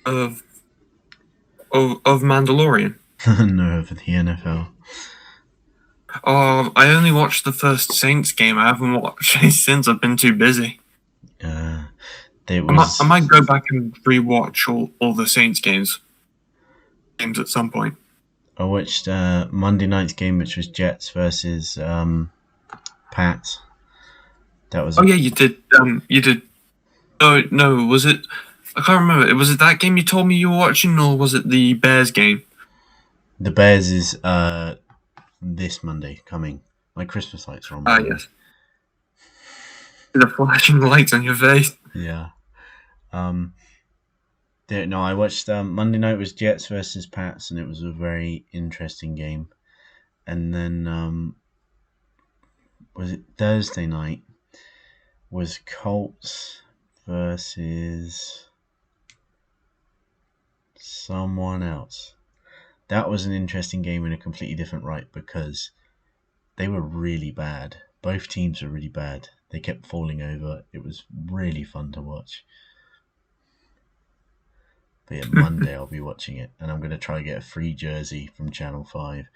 of of Mandalorian. No, for the NFL. I only watched the first Saints game. I haven't watched it since. I've been too busy. It I might was go back and rewatch all the Saints games at some point. I watched Monday night's game, which was Jets versus Pats. That was Oh yeah, you did. You did. No, no. Was it? I can't remember. Was it that game you told me you were watching, or was it the Bears game? the Bears is this Monday coming. My Christmas lights are on. Ah, yes. The flashing lights on your face. Yeah. No, I watched Monday night was Jets versus Pats, and it was a very interesting game. And then was it Thursday night? Was Colts versus someone else. That was an interesting game in a completely different right because they were really bad. Both teams were really bad. They kept falling over. It was really fun to watch. But yeah, Monday I'll be watching it, and I'm going to try to get a free jersey from Channel 5.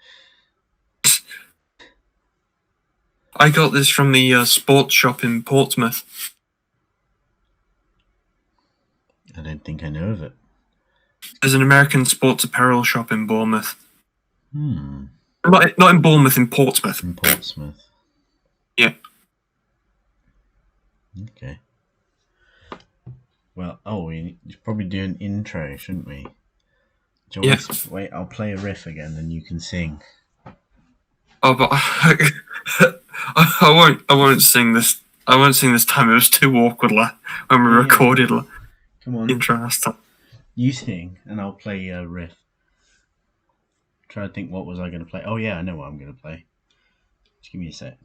I got this from the sports shop in Portsmouth. I don't think I know of it. There's an American sports apparel shop in Bournemouth. Hmm. Not in Bournemouth, in Portsmouth. In Portsmouth. Yeah. Okay. Well, we should probably do an intro, shouldn't we? Yeah. Wait, I'll play a riff again, and you can sing. Oh, but I won't sing this. I won't sing this time. It was too awkward when we recorded Come on. intro last time. You sing, and I'll play a riff. Try to think what was I going to play. Oh yeah, I know what I'm going to play. Just give me a sec.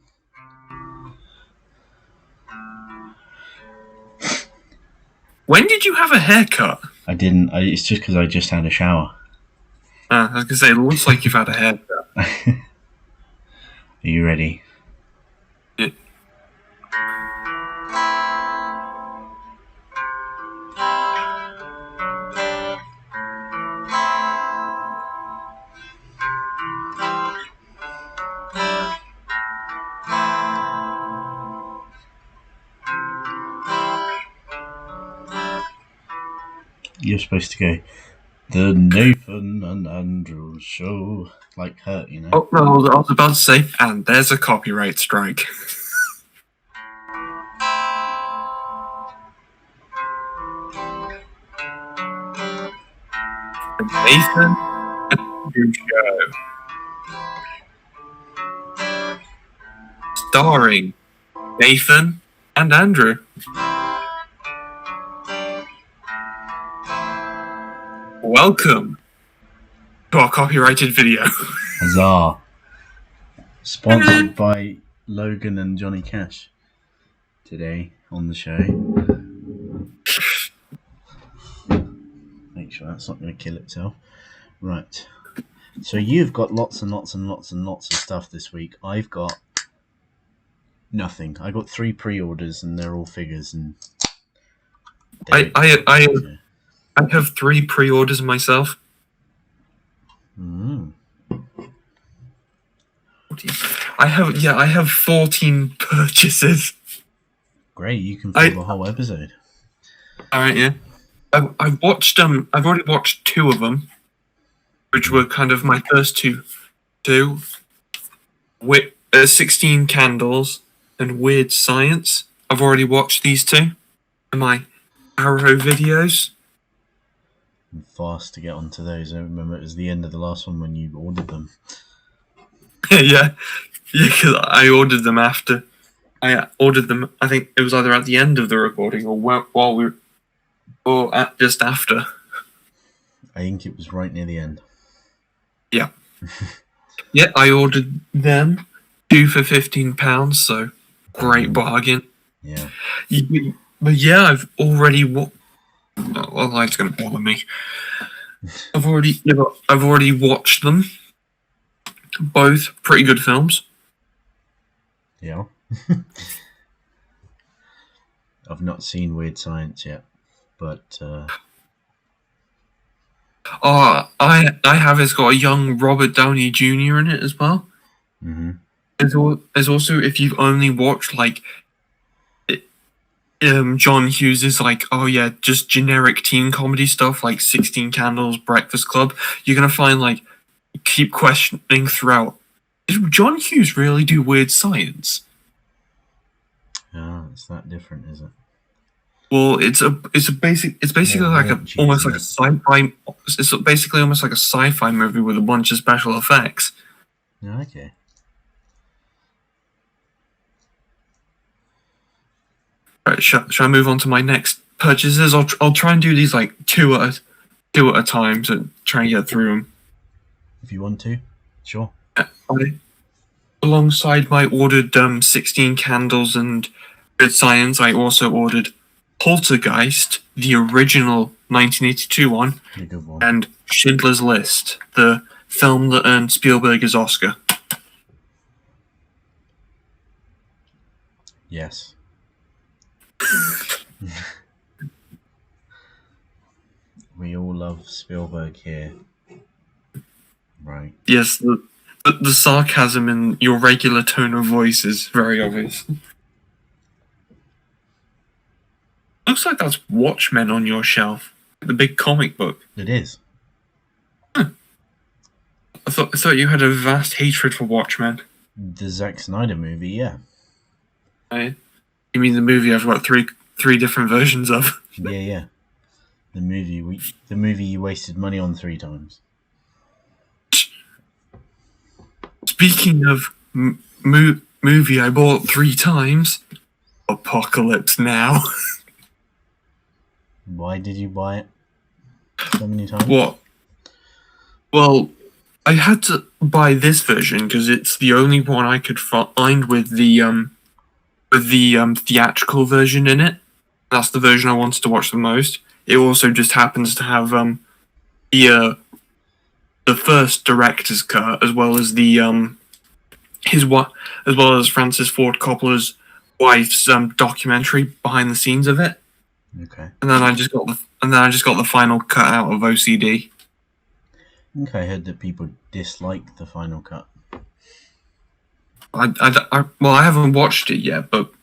When did you have a haircut? I didn't. It's just because I just had a shower. I was going to say, it looks like you've had a haircut. Are you ready? Yeah. You're supposed to go, the Nathan and Andrew show. Like Hurt, you know? Oh, no, I was about to say, and there's a copyright strike. Nathan and Andrew Show. Starring Nathan and Andrew. Welcome to our copyrighted video. Huzzah. Sponsored by Logan and Johnny Cash today on the show. Make sure that's not going to kill itself. Right. So you've got lots and lots and lots and lots of stuff this week. I've got nothing. I got 3 pre-orders and they're all figures. And I have 3 pre-orders myself. I have 14 purchases. Great, you can fill the whole episode. All right, yeah. I've watched I've already watched 2 of them, which were kind of my first two. With 16 Candles and Weird Science. I've already watched these 2 in my Arrow videos. I'm fast to get onto those. I remember it was the end of the last one when you ordered them. yeah, because I ordered them after. I ordered them. I think it was either at the end of the recording or while we, or just after. I think it was right near the end. Yeah. Yeah, I ordered them 2 for £15. So great bargain. Yeah. But yeah, I've already. Well, it's going to bother me. I've already watched them. Both pretty good films. Yeah. I've not seen Weird Science yet, but I have. It's got a young Robert Downey Jr. in it as well. Hmm. There's also, if you've only watched like John Hughes is like, oh yeah, just generic teen comedy stuff like 16 Candles, Breakfast Club, you're gonna find like keep questioning throughout. Did John Hughes really do weird science? Yeah, it's that different, is it? Well, it's basically More like a raunchy, almost isn't like a it? sci-fi. It's basically almost like a sci-fi movie with a bunch of special effects. Yeah, okay. Right, shall I move on to my next purchases? I'll try and do these like two at a time to try and get through them. If you want to, sure. Alongside my ordered 16 Candles and Good Science, I also ordered Poltergeist, the original 1982 one, A good one. and Schindler's List, the film that earned Spielberg his Oscar. Yes. We all love Spielberg here. Right. Yes, the sarcasm in your regular tone of voice is very obvious. Looks like that's Watchmen on your shelf, the big comic book. It is. I thought you had a vast hatred for Watchmen. The Zack Snyder movie, yeah. Right? You mean the movie I've got three different versions of? Yeah. The movie you wasted money on 3 times. Speaking of movie I bought 3 times, Apocalypse Now. Why did you buy it so many times? What? Well, I had to buy this version because it's the only one I could find with the theatrical version in it. That's the version I wanted to watch the most. It also just happens to have the first director's cut as well as the as well as Francis Ford Coppola's wife's documentary behind the scenes of it. Okay. And then I just got the final cut out of OCD. I think I heard that people dislike the final cut. I haven't watched it yet, but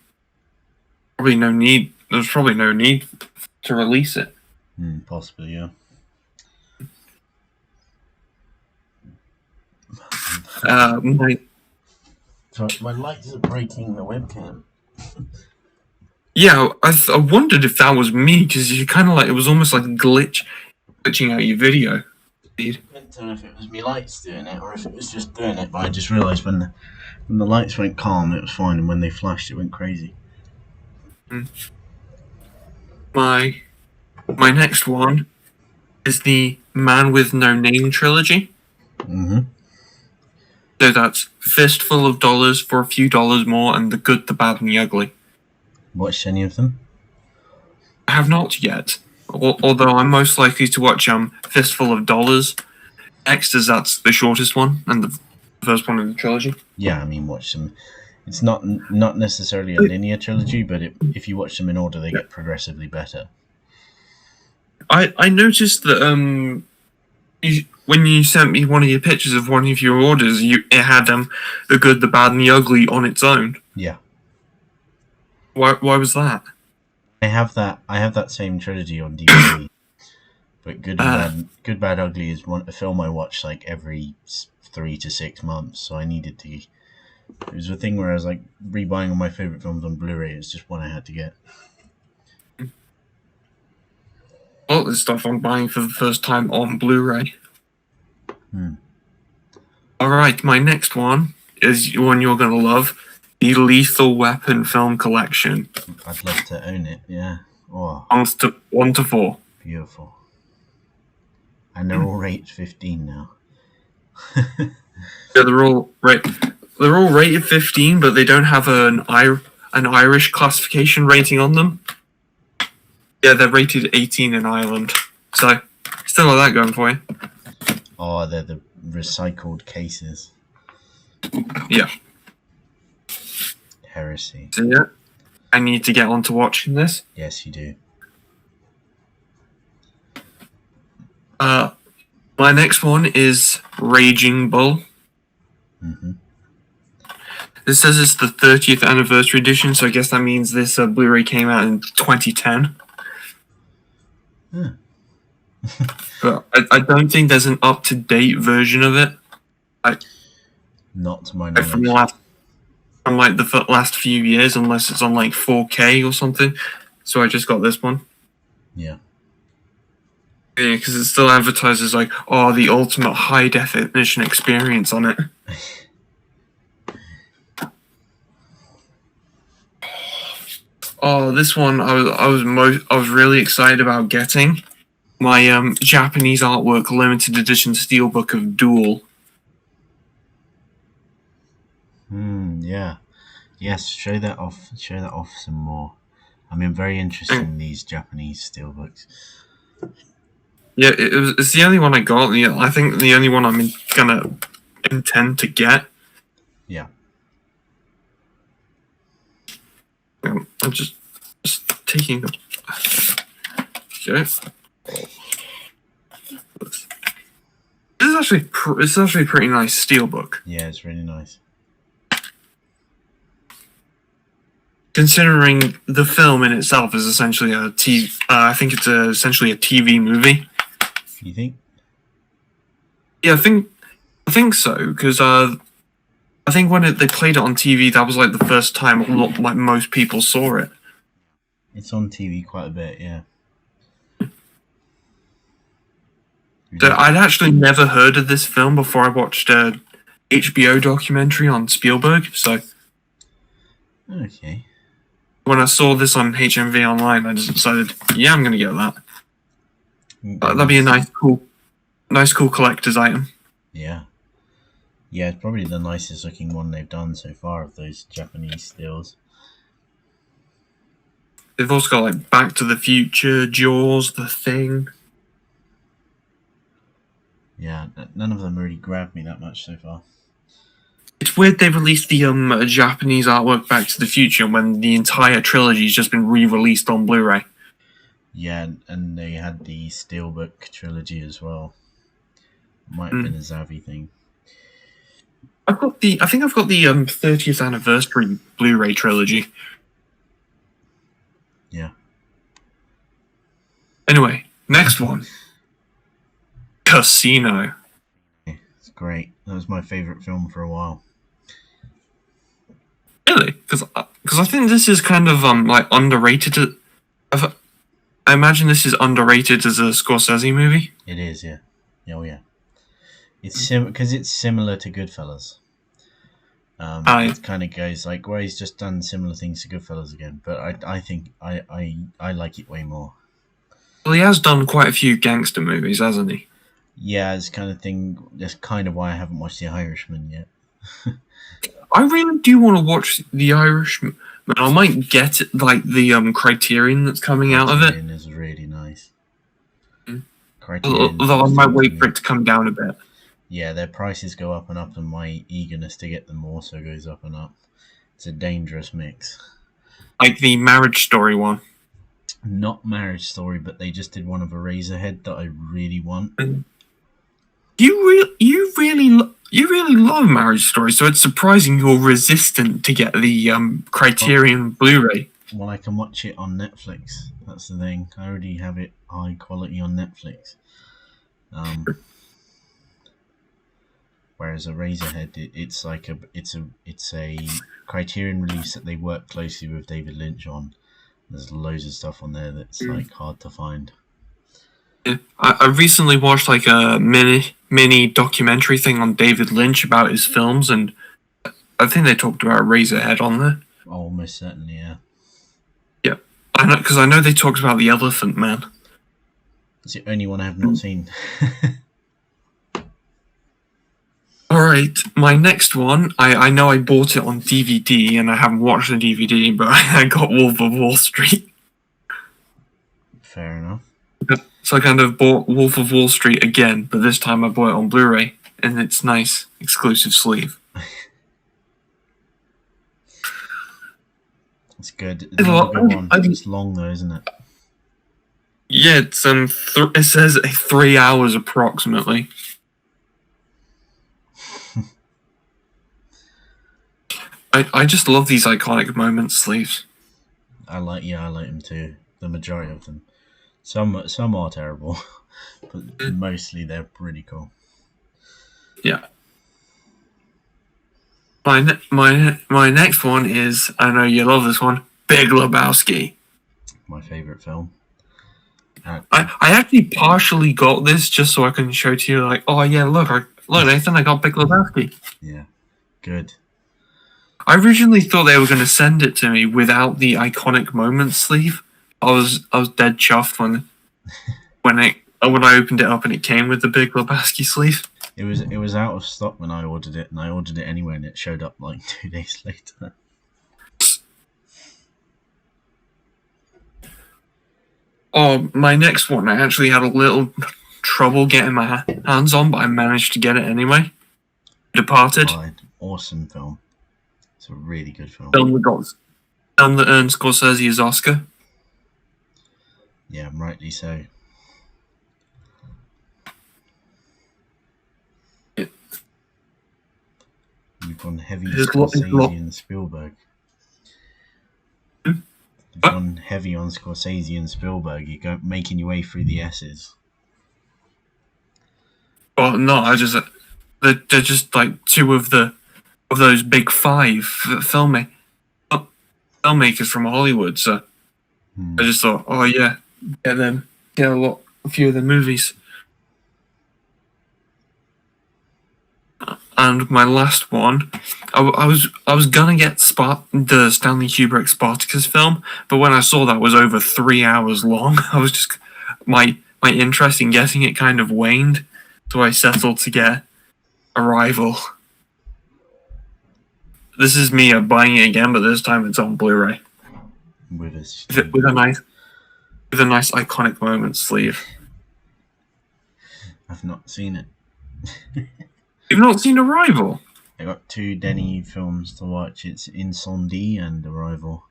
probably no need. There's probably no need to release it. Possibly, yeah. Sorry, my lights are breaking the webcam. Yeah, I wondered if that was me because you kind of like it was almost like glitching out your video. I don't know if it was my lights doing it or if it was just doing it, but I just realised when the lights went calm, it was fine, and when they flashed, it went crazy. My next one is the Man with No Name trilogy. Mm-hmm. So that's Fistful of Dollars for a Few Dollars More and The Good, the Bad, and the Ugly. Watched any of them? I have not yet, although I'm most likely to watch Fistful of Dollars next, as that's the shortest one and the first one in the trilogy. Yeah, I mean, watch them. It's not necessarily a linear trilogy, but if you watch them in order, they get progressively better. I noticed that when you sent me one of your pictures of one of your orders, it had The Good, the Bad, and the Ugly on its own. Yeah. Why was that? I have that same trilogy on DVD, but Good, Bad, Ugly is a film I watch like every 3 to 6 months. So I needed to. It was a thing where I was like rebuying all my favorite films on Blu-ray. It's just one I had to get. All this stuff I'm buying for the first time on Blu-ray. All right, my next one is one you're gonna love. The Lethal Weapon film collection. I'd love to own it, yeah. Oh, 1 to 4. beautiful. And they're all rated 15 now. Yeah, they're all rated 15, but they don't have an Irish classification rating on them. Yeah, they're rated 18 in Ireland. So, still got that going for you. Oh, they're the recycled cases. Yeah. Heresy. So, yeah, I need to get on to watching this. Yes, you do. My next one is Raging Bull. Mm-hmm. This says it's the 30th anniversary edition, so I guess that means this Blu-ray came out in 2010. Yeah. But I don't think there's an up-to-date version of it. Not to my From knowledge. the last few years, unless it's on like 4K or something. So I just got this one. Yeah. Yeah, because it still advertises like, oh, the ultimate high definition experience on it. Oh, this one I was really excited about getting. My Japanese artwork limited edition steelbook of Duel. Yeah. Yes, show that off. Show that off some more. I'm very interested in these Japanese steelbooks. Yeah, it's the only one I got. I think the only one I'm gonna intend to get. Yeah. I'm just taking the. Okay. This is actually a pretty nice steelbook. Yeah, it's really nice. Considering the film in itself is essentially a TV, I think it's essentially a TV movie. You think? Yeah, I think so, because I think when they played it on TV, that was like the first time like most people saw it. It's on TV quite a bit, yeah. So I'd actually never heard of this film before I watched a HBO documentary on Spielberg. So okay. When I saw this on HMV online, I just decided, yeah, I'm gonna get that. That'd be a nice, cool collector's item. Yeah. Yeah, it's probably the nicest looking one they've done so far of those Japanese stills. They've also got like Back to the Future, Jaws, The Thing. Yeah, none of them really grabbed me that much so far. It's weird they released the Japanese artwork Back to the Future when the entire trilogy's just been re-released on Blu-ray. Yeah, and they had the Steelbook trilogy as well. Might have been a Zavvi thing. I think I've got the 30th anniversary Blu-ray trilogy. Yeah. Anyway, next one. Casino. It's great. That was my favourite film for a while. Really? Because I think this is kind of like underrated. I imagine this is underrated as a Scorsese movie. It is, yeah. Oh yeah. It's because it's similar to Goodfellas. It kind of goes like where he's just done similar things to Goodfellas again, but I think I like it way more. Well, he has done quite a few gangster movies, hasn't he? Yeah, it's kind of thing. That's kind of why I haven't watched The Irishman yet. I really do want to watch The Irishman. I might get like the Criterion that's coming out of it. Criterion is really nice. Although I might wait for it to come down a bit. Yeah, their prices go up and up, and my eagerness to get them also goes up and up. It's a dangerous mix. Like the Marriage Story one. Not Marriage Story, but they just did one of Eraserhead that I really want. You really love Marriage Story, so it's surprising you're resistant to get the Criterion Blu-ray. Well, I can watch it on Netflix. That's the thing. I already have it high quality on Netflix. Whereas Eraserhead, it's a Criterion release that they work closely with David Lynch on. There's loads of stuff on there that's like hard to find. Yeah. I recently watched like a mini documentary thing on David Lynch about his films, and I think they talked about Eraserhead on there. Oh, almost certainly, yeah. Yeah, I know, because I know they talked about The Elephant Man. It's the only one I have not seen. Alright, my next one, I know I bought it on DVD, and I haven't watched the DVD, but I got Wolf of Wall Street. Fair enough. So I kind of bought Wolf of Wall Street again, but this time I bought it on Blu-ray, and it's nice, exclusive sleeve. It's good. It's not a good one. It's long though, isn't it? Yeah, it's it says 3 hours approximately. I just love these iconic moments sleeves. I like them too. The majority of them. Some are terrible, but mostly they're pretty cool. Yeah. My next one is, I know you love this one, Big Lebowski. My favorite film. I actually partially got this just so I can show to you, like, oh yeah, look Nathan, I got Big Lebowski. Yeah, good. I originally thought they were going to send it to me without the iconic moments sleeve. I was dead chuffed when I opened it up and it came with the Big Lebowski sleeve. It was out of stock when I ordered it, and I ordered it anyway, and it showed up like 2 days later. Oh, my next one, I actually had a little trouble getting my hands on, but I managed to get it anyway. Departed. Awesome film. It's a really good film. Film that earned Scorsese his Oscar. Yeah, rightly so. You've gone heavy Scorsese and Spielberg. You've gone heavy on Scorsese and Spielberg. You're making your way through the S's. Well, no, they're just like two of those big five filmmakers from Hollywood. So I just thought, oh yeah, get a few of their movies. And my last one, I was gonna get the Stanley Kubrick Spartacus film, but when I saw that was over 3 hours long, I was just my interest in getting it kind of waned, so I settled to get Arrival. This is me buying it again, but this time it's on Blu-ray with a nice iconic moment sleeve. I've not seen it. You've not seen Arrival? I got 2 Denny films to watch. It's Incendie and Arrival.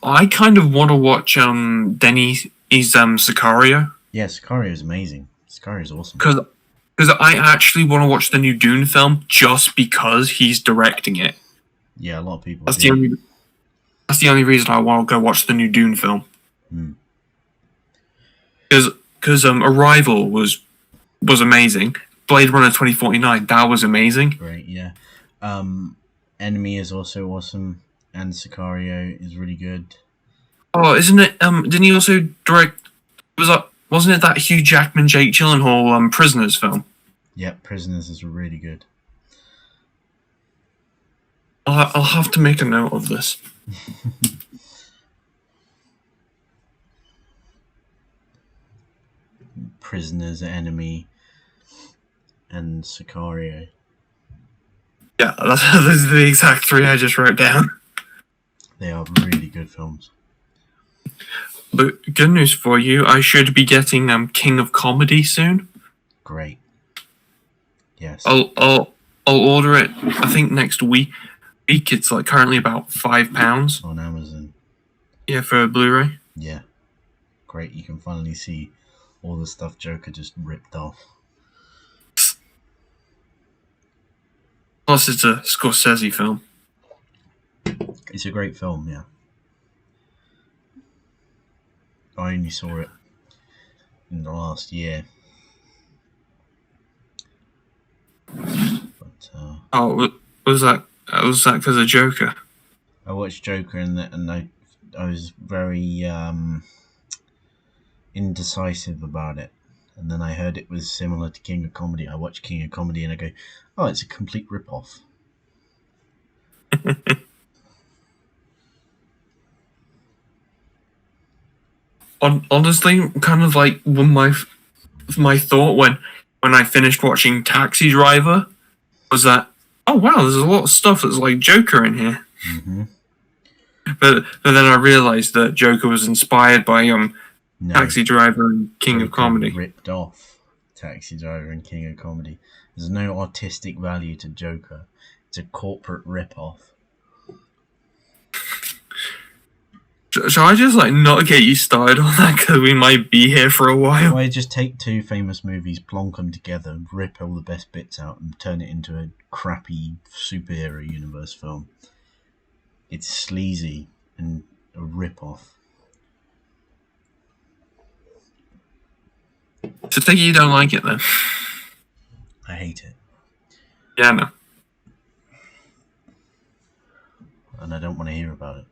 I kind of want to watch Denny's Sicario. Yeah, Sicario is amazing. Sicario is awesome. Because I actually want to watch the new Dune film just because he's directing it. Yeah, a lot of people. That's the only reason I want to go watch the new Dune film. Because Arrival was amazing. Blade Runner 2049, that was amazing. Great, yeah. Enemy is also awesome, and Sicario is really good. Oh, isn't it? Didn't he also direct? Wasn't it that Hugh Jackman, Jake Gyllenhaal Prisoners film? Yeah, Prisoners is really good. I'll have to make a note of this. Prisoners, Enemy, and Sicario. Yeah, those are the exact 3 I just wrote down. They are really good films. But good news for you, I should be getting King of Comedy soon. Great. Yes. I'll order it. I think next week. It's like currently about £5 on Amazon. Yeah, for a Blu-ray. Yeah. Great. You can finally see all the stuff Joker just ripped off. Plus, it's a Scorsese film. It's a great film, yeah. I only saw it in the last year. But, was that because of Joker? I watched Joker and I was very indecisive about it. And then I heard it was similar to King of Comedy. I watched King of Comedy and I go, oh, it's a complete rip-off. Honestly, kind of like my thought when I finished watching Taxi Driver was that, oh wow, there's a lot of stuff that's like Joker in here. Mm-hmm. But then I realized that Joker was inspired by Taxi Driver and King of Comedy. Ripped off Taxi Driver and King of Comedy. There's no artistic value to Joker. It's a corporate rip-off. Shall I just like not get you started on that because we might be here for a while? Why just take two famous movies, plonk them together, rip all the best bits out, and turn it into a crappy superhero universe film? It's sleazy and a rip-off. So take it you don't like it then. I hate it. Yeah, no. And I don't want to hear about it.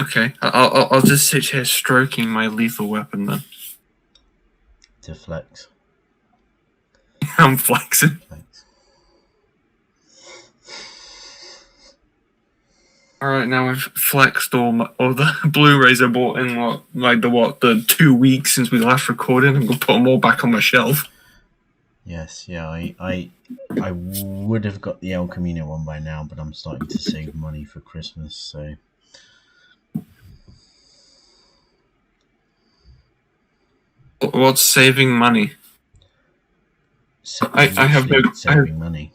Okay, I'll just sit here stroking my lethal weapon then. To flex. I'm flexing. Thanks. Alright, now I've flexed all the Blu-rays I bought in the 2 weeks since we last recorded. I'm gonna put them all back on my shelf. Yes, yeah, I would have got the El Camino one by now, but I'm starting to save money for Christmas, so... What's saving money? I have no saving money.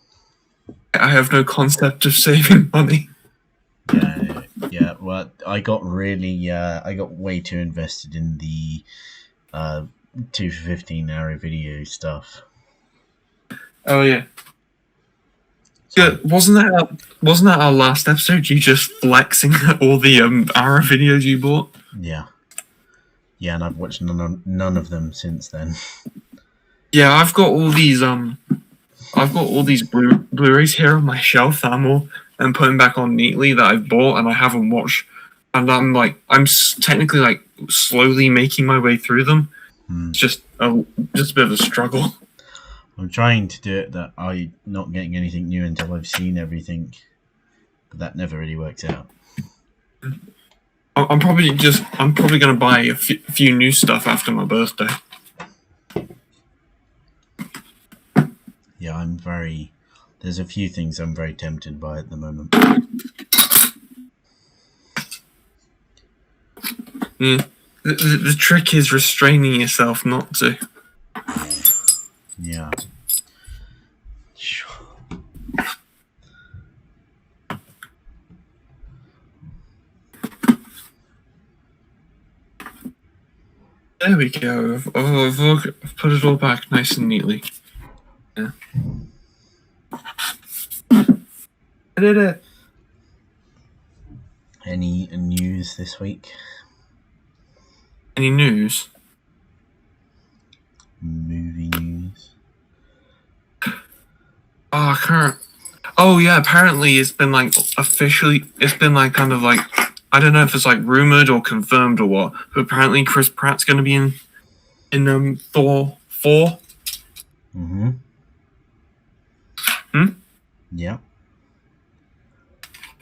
I have no concept of saving money. Yeah. Well, I got way too invested in the 2 for 15 hour video stuff. Oh yeah. Good. Wasn't that our last episode? You just flexing all the Arrow videos you bought. Yeah, and I've watched none of them since then. Yeah, I've got all these Blu-rays here on my shelf that I'm putting back on neatly that I've bought and I haven't watched, and I'm technically like slowly making my way through them. It's just a bit of a struggle. I'm trying to do it that I'm not getting anything new until I've seen everything, but that never really works out. I'm probably going to buy a few new stuff after my birthday. Yeah, there's a few things I'm very tempted by at the moment. Yeah. The trick is restraining yourself not to. Yeah. There we go. I've put it all back nice and neatly. Yeah. I did it. Any news this week? Any news? Movie news? Oh, I can't. Oh yeah, apparently it's been like kind of like, I don't know if it's like rumored or confirmed or what, but apparently Chris Pratt's going to be in Thor 4. Mm-hmm. Yeah.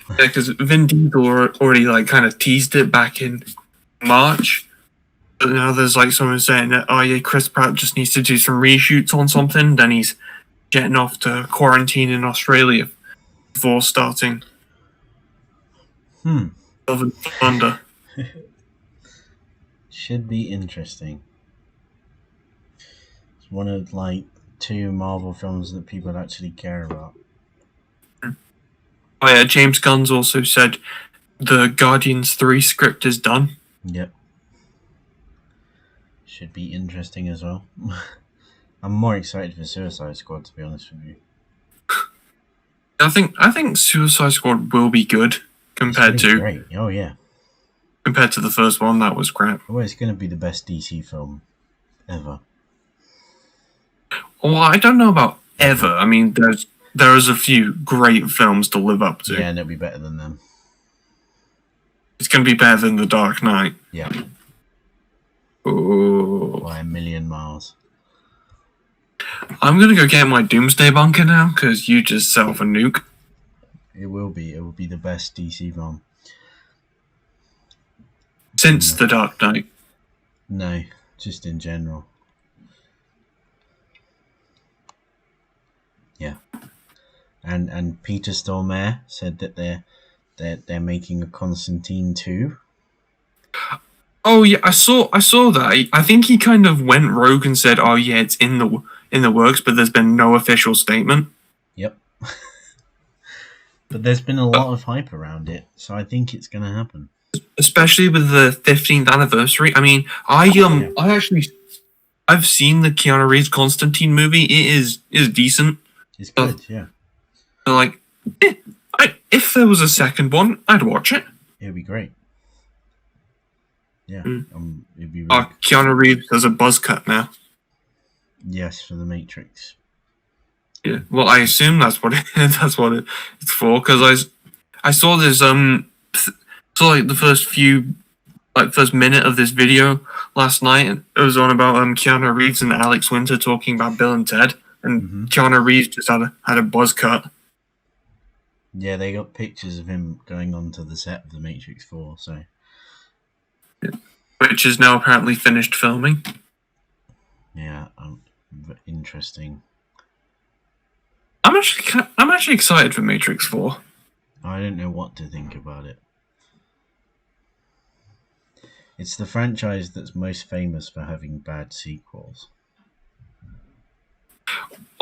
Yeah, because Vin Diesel already like kind of teased it back in March, but now there's like someone saying that Chris Pratt just needs to do some reshoots on something. Then he's jetting off to quarantine in Australia before starting Love and Thunder. Should be interesting. It's one of like 2 Marvel films that people actually care about. Oh yeah, James Gunn's also said the Guardians 3 script is done. Yep. Should be interesting as well. I'm more excited for Suicide Squad, to be honest with you. I think Suicide Squad will be good compared to great. Oh yeah. Compared to the first one, that was crap. Well, it's going to be the best DC film ever. Well, I don't know about ever. I mean, there's a few great films to live up to. Yeah, and it'll be better than them. It's going to be better than The Dark Knight. Yeah. Ooh. By a million miles. I'm going to go get my Doomsday Bunker now, because you just set off a nuke. It will be the best DC film. Since The Dark Knight. No, just in general. Yeah. And Peter Stormare said that they're making a Constantine 2. Oh yeah, I saw that. I think he kind of went rogue and said, "Oh yeah, it's in the works," but there's been no official statement. Yep. But there's been a lot of hype around it, so I think it's going to happen. especially with the 15th anniversary. I mean, I've seen the Keanu Reeves Constantine movie. It is decent. It's good, yeah. So like, if there was a second one, I'd watch it. It'd be great. Yeah, it'd be. Really Keanu Reeves has a buzz cut now. Yes, for the Matrix. Yeah, well, I assume that's what it's for, because I saw this saw like the first minute of this video last night, and it was on about Keanu Reeves and Alex Winter talking about Bill and Ted, and Keanu Reeves just had a buzz cut. Yeah, they got pictures of him going onto the set of The Matrix 4, so. Yeah. Which is now apparently finished filming. Yeah, interesting. I'm actually excited for Matrix 4. I don't know what to think about it. It's the franchise that's most famous for having bad sequels.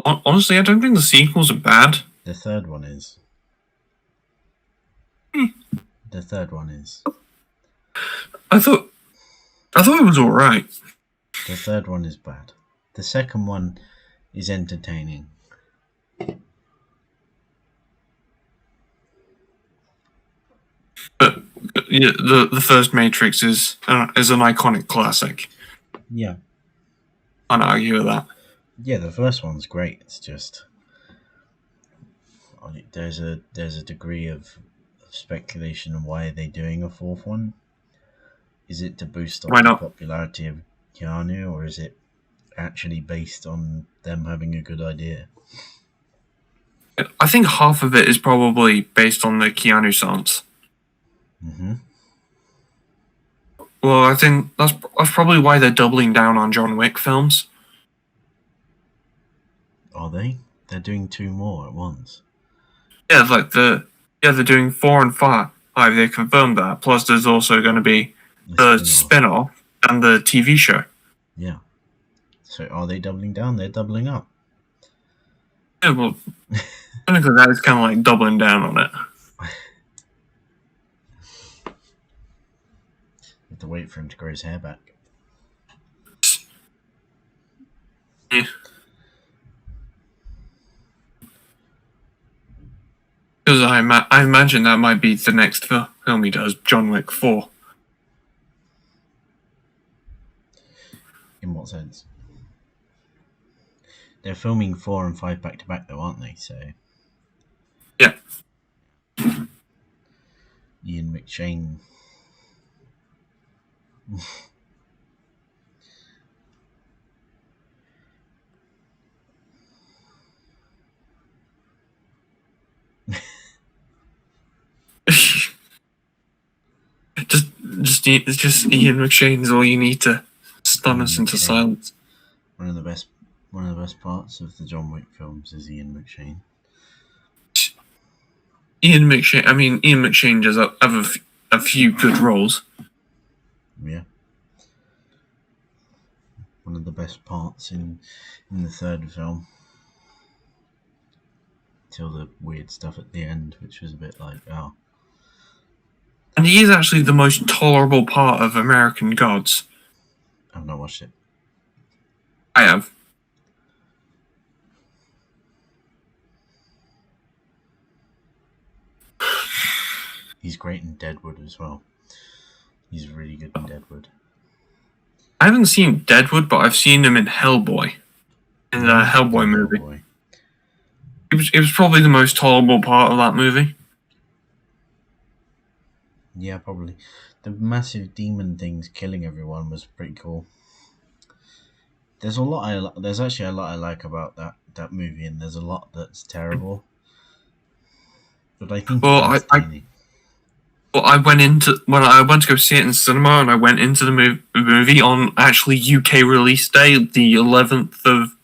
Honestly, I don't think the sequels are bad. The third one is. The third one is. I thought it was alright. The third one is bad. The second one is entertaining. But yeah, the first Matrix is an iconic classic. Yeah. Can't argue with that. Yeah, the first one's great. It's just there's a degree of speculation on why are they doing a fourth one. Is it to boost up the popularity of Keanu, or is it actually based on them having a good idea? I think half of it is probably based on the Keanu songs. Well, I think that's probably why they're doubling down on John Wick films. Are they? They're doing 2 more at once. Yeah, like they're doing 4 and 5. They confirmed that. Plus, there's also going to be the spin-off and the TV show. Yeah. So, are they doubling down? They're doubling up. Yeah, well, I think that is kind of like doubling down on it. Have to wait for him to grow his hair back. Yeah. Because I imagine that might be the next film he does, John Wick 4. In what sense? They're filming 4 and 5 back to back, though, aren't they? So. Yeah. Ian McShane. just Ian McShane is all you need to stun us into silence. One of the best parts of the John Wick films is Ian McShane. Ian McShane does have a few good roles. Yeah. One of the best parts in the third film. Till the weird stuff at the end, which was a bit like, oh. And he is actually the most tolerable part of American Gods. I've not watched it. I have. He's great in Deadwood as well. He's really good in Deadwood. I haven't seen Deadwood, but I've seen him in Hellboy. In the Hellboy movie. Hellboy. It was probably the most tolerable part of that movie. Yeah, probably. The massive demon things killing everyone was pretty cool. There's actually a lot I like about that movie, and there's a lot that's terrible. But I think I went to go see it in cinema, and I went into the movie on actually UK release day, the 11th of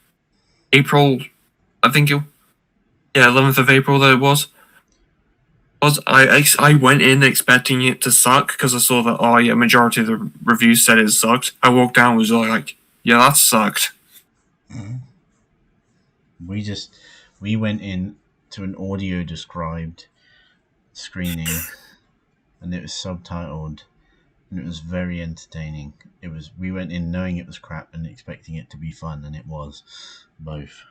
April. I think 11th of April that it was. I went in expecting it to suck because I saw that majority of the reviews said it sucked. I walked down and was like, yeah, that sucked. We went in to an audio described screening and it was subtitled, and it was very entertaining. We went in knowing it was crap and expecting it to be fun, and it was both.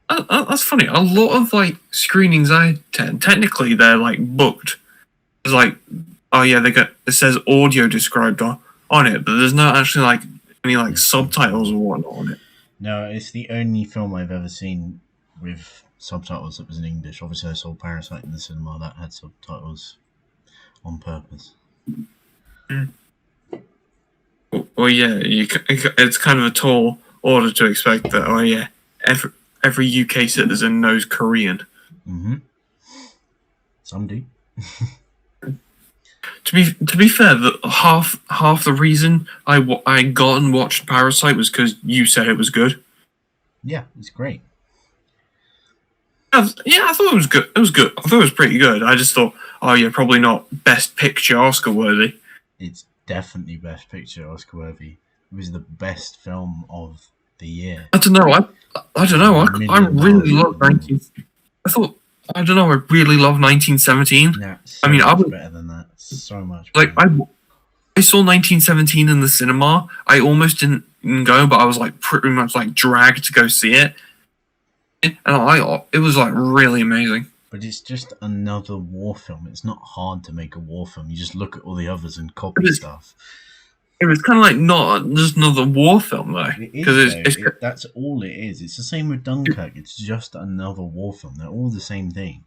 That's funny. A lot of like screenings I attend, technically they're like booked. It's like, oh yeah, it says audio described on it, but there's not actually like any like subtitles or whatnot on it. No, it's the only film I've ever seen with subtitles that was in English. Obviously, I saw Parasite in the cinema that had subtitles on purpose. Well, yeah, it's kind of a tall order to expect that. Oh yeah, every UK citizen knows Korean. Mm-hmm. Some do. To be fair, half the reason I got and watched Parasite was because you said it was good. Yeah, it's great. Yeah, I thought it was good. It was good. I thought it was pretty good. I just thought, oh yeah, probably not Best Picture Oscar worthy. It's definitely Best Picture Oscar worthy. It was the best film of the year. I don't know. I don't know. I really love 19. I don't know. I really love 1917. Yeah, so much better than that. So much better. Like I saw 1917 in the cinema. I almost didn't go, but I was like pretty much like dragged to go see it, and it was like really amazing. But it's just another war film. It's not hard to make a war film. You just look at all the others and copy stuff. It was kind of like not just another war film though, because that's all it is. It's the same with Dunkirk. It's just another war film. They're all the same thing.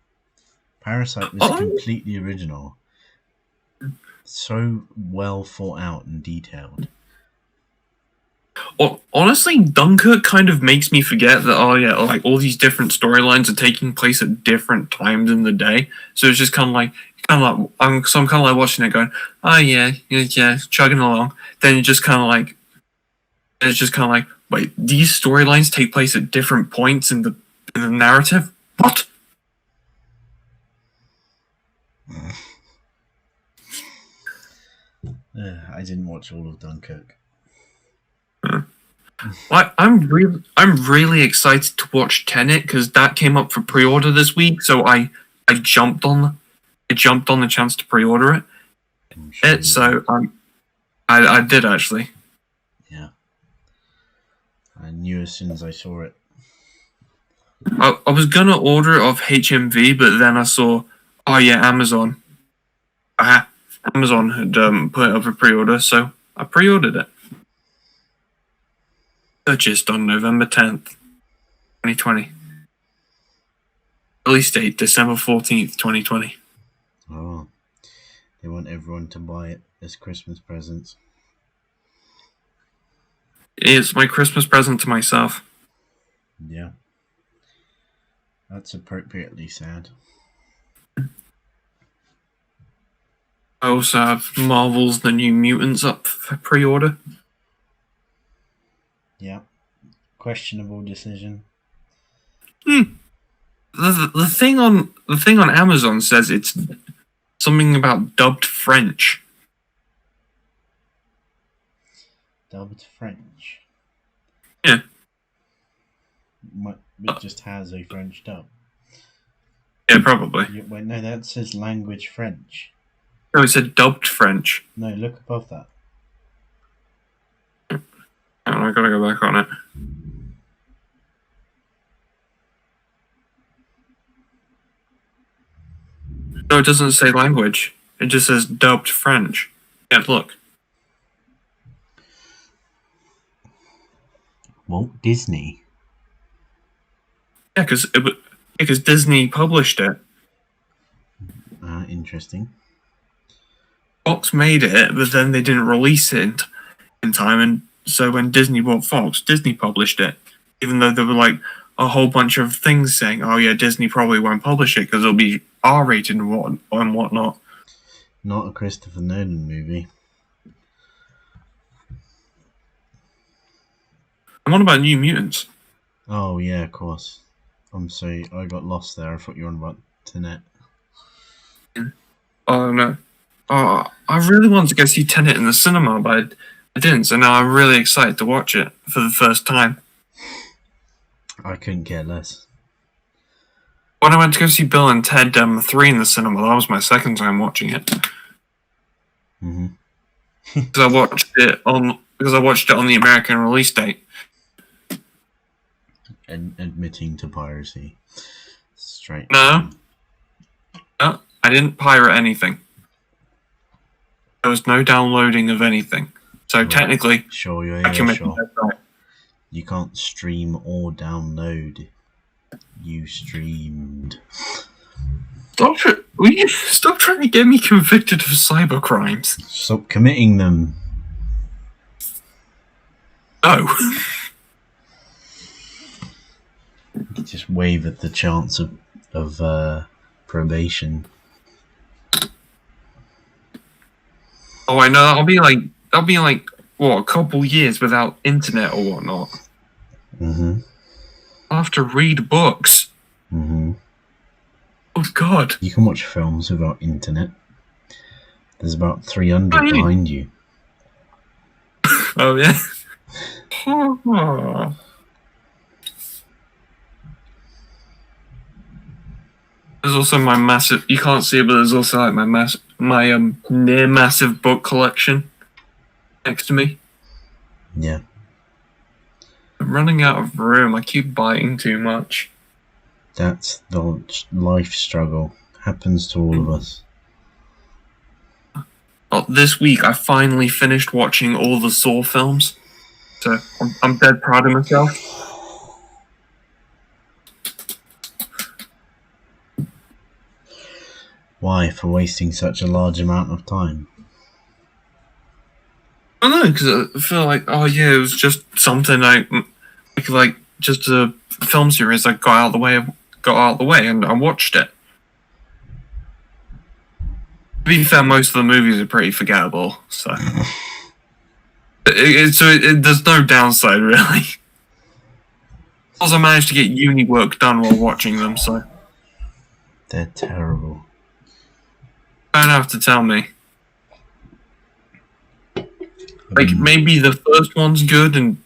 Parasite was completely original. So well thought out and detailed. Honestly, Dunkirk kind of makes me forget that, oh yeah, like all these different storylines are taking place at different times in the day. So it's just kind of like I'm kind of like watching it going, oh yeah, chugging along. Then it's just kind of like, wait, these storylines take place at different points in the narrative? What? I didn't watch all of Dunkirk. I'm really excited to watch Tenet because that came up for pre-order this week. So I jumped on the chance to pre-order it. I did actually. Yeah, I knew as soon as I saw it. I was gonna order it off HMV, but then I saw, oh yeah, Amazon. Amazon had put it up for pre-order, so I pre-ordered it. Purchased on November 10th, 2020. Release date December 14th, 2020. Oh, they want everyone to buy it as Christmas presents. It's my Christmas present to myself. Yeah. That's appropriately sad. I also have Marvel's The New Mutants up for pre-order. Yeah. Questionable decision. The thing on Amazon says it's something about dubbed French. Dubbed French? Yeah. It just has a French dub. Yeah, probably. Wait, no, that says language French. No, it said dubbed French. No, look above that. I gotta go back on it. No, it doesn't say language. It just says dubbed French. Yeah, look. Walt Disney. Yeah, because Disney published it. Interesting. Fox made it, but then they didn't release it in time, and so when Disney bought Fox, Disney published it, even though there were like a whole bunch of things saying, "Oh yeah, Disney probably won't publish it because it'll be R-rated and whatnot." Not a Christopher Nolan movie. And what about New Mutants? Oh yeah, of course. I'm sorry, I got lost there. I thought you were on about Tenet. Oh no. Oh, I really wanted to go see Tenet in the cinema, but I didn't, so now I'm really excited to watch it for the first time. I couldn't care less. when I went to go see Bill and Ted 3 in the cinema, that was my second time watching it. Mm-hmm. Because I watched it on the American release date. And admitting to piracy. Straight. No, I didn't pirate anything. There was no downloading of anything. So Right. technically, Sure, I yeah, committed sure. that crime. You can't stream or download. You streamed. Will you stop trying to get me convicted of cyber crimes? Stop committing them. No. Just wave at the chance of probation. Oh, I know. That'll be like what, a couple years without internet or whatnot. Mm-hmm. I'll have to read books. Mm-hmm. Oh God. You can watch films without internet. There's about 300 Oh, yeah. behind you. Oh yeah. There's also my massive. You can't see it, but there's also like my near massive book collection next to me. Yeah. I'm running out of room. I keep biting too much. That's the life struggle. Happens to all of us. Oh, this week I finally finished watching all the Saw films, so I'm dead proud of myself. Why? For wasting such a large amount of time? I don't know, because I feel like, oh yeah, it was just something like just a film series I got out of the way, and I watched it. To be fair, most of the movies are pretty forgettable, so there's no downside really. Also, managed to get uni work done while watching them, so They're terrible. don't have to tell me. Like maybe the first one's good, and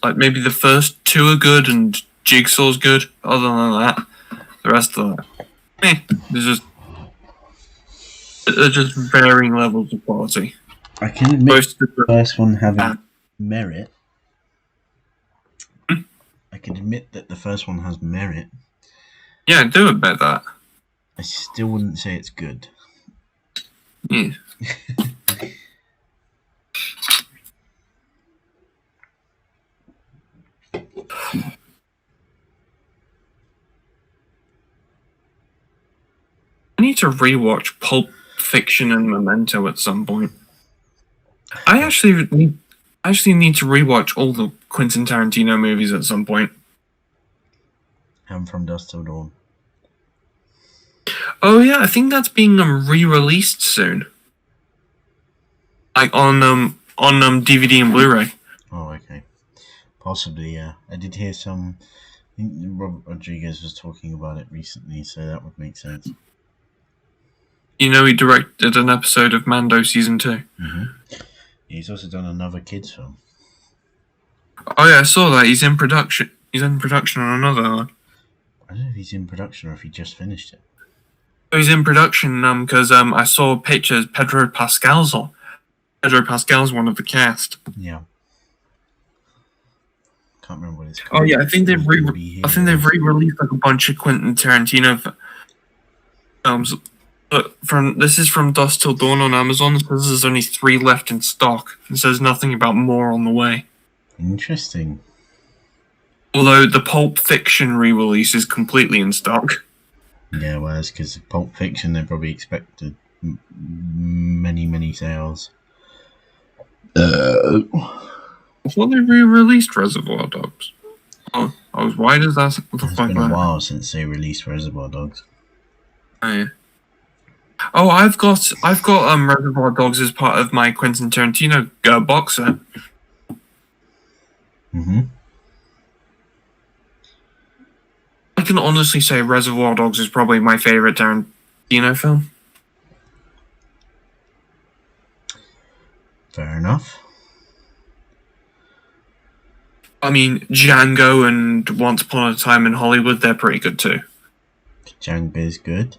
like maybe the first two are good, and Jigsaw's good. Other than that, the rest of that, they're just varying levels of quality. I can admit Most of the the first one having merit. I can admit that the first one has merit. yeah, do admit that. I still wouldn't say it's good. Yeah. I need to rewatch Pulp Fiction and Memento at some point. I actually need to rewatch all the Quentin Tarantino movies at some point. And From Dusk Till Dawn. Oh yeah, I think that's being re-released soon. Like on DVD and Blu-ray. Oh, okay. Possibly, yeah. I did hear some. I think Robert Rodriguez was talking about it recently, so that would make sense. You know, he directed an episode of Mando season 2. Mm-hmm. He's also done another kids film. Oh yeah, I saw that. He's in production. He's in production on another one. I don't know if he's in production or if he just finished it. He's in production because I saw pictures. Pedro Pascal's on. Pedro Pascal's one of the cast. Yeah. Can't remember what it's called. Oh yeah, I think they've re-released like a bunch of Quentin Tarantino films. But this is From Dusk Till Dawn on Amazon. It says there's only 3 left in stock. It says nothing about more on the way. Interesting. Although the Pulp Fiction re-release is completely in stock. Yeah, whereas because Pulp Fiction, they probably expected many sales. I thought they re-released Reservoir Dogs. Oh, why does that look It's like been a that? while since they released Reservoir Dogs. Oh, yeah. Oh, I've got Reservoir Dogs as part of my Quentin Tarantino box set. Mm-hmm. I can honestly say Reservoir Dogs is probably my favorite Tarantino film. Fair enough. I mean, Django and Once Upon a Time in Hollywood, they're pretty good too. Django is good.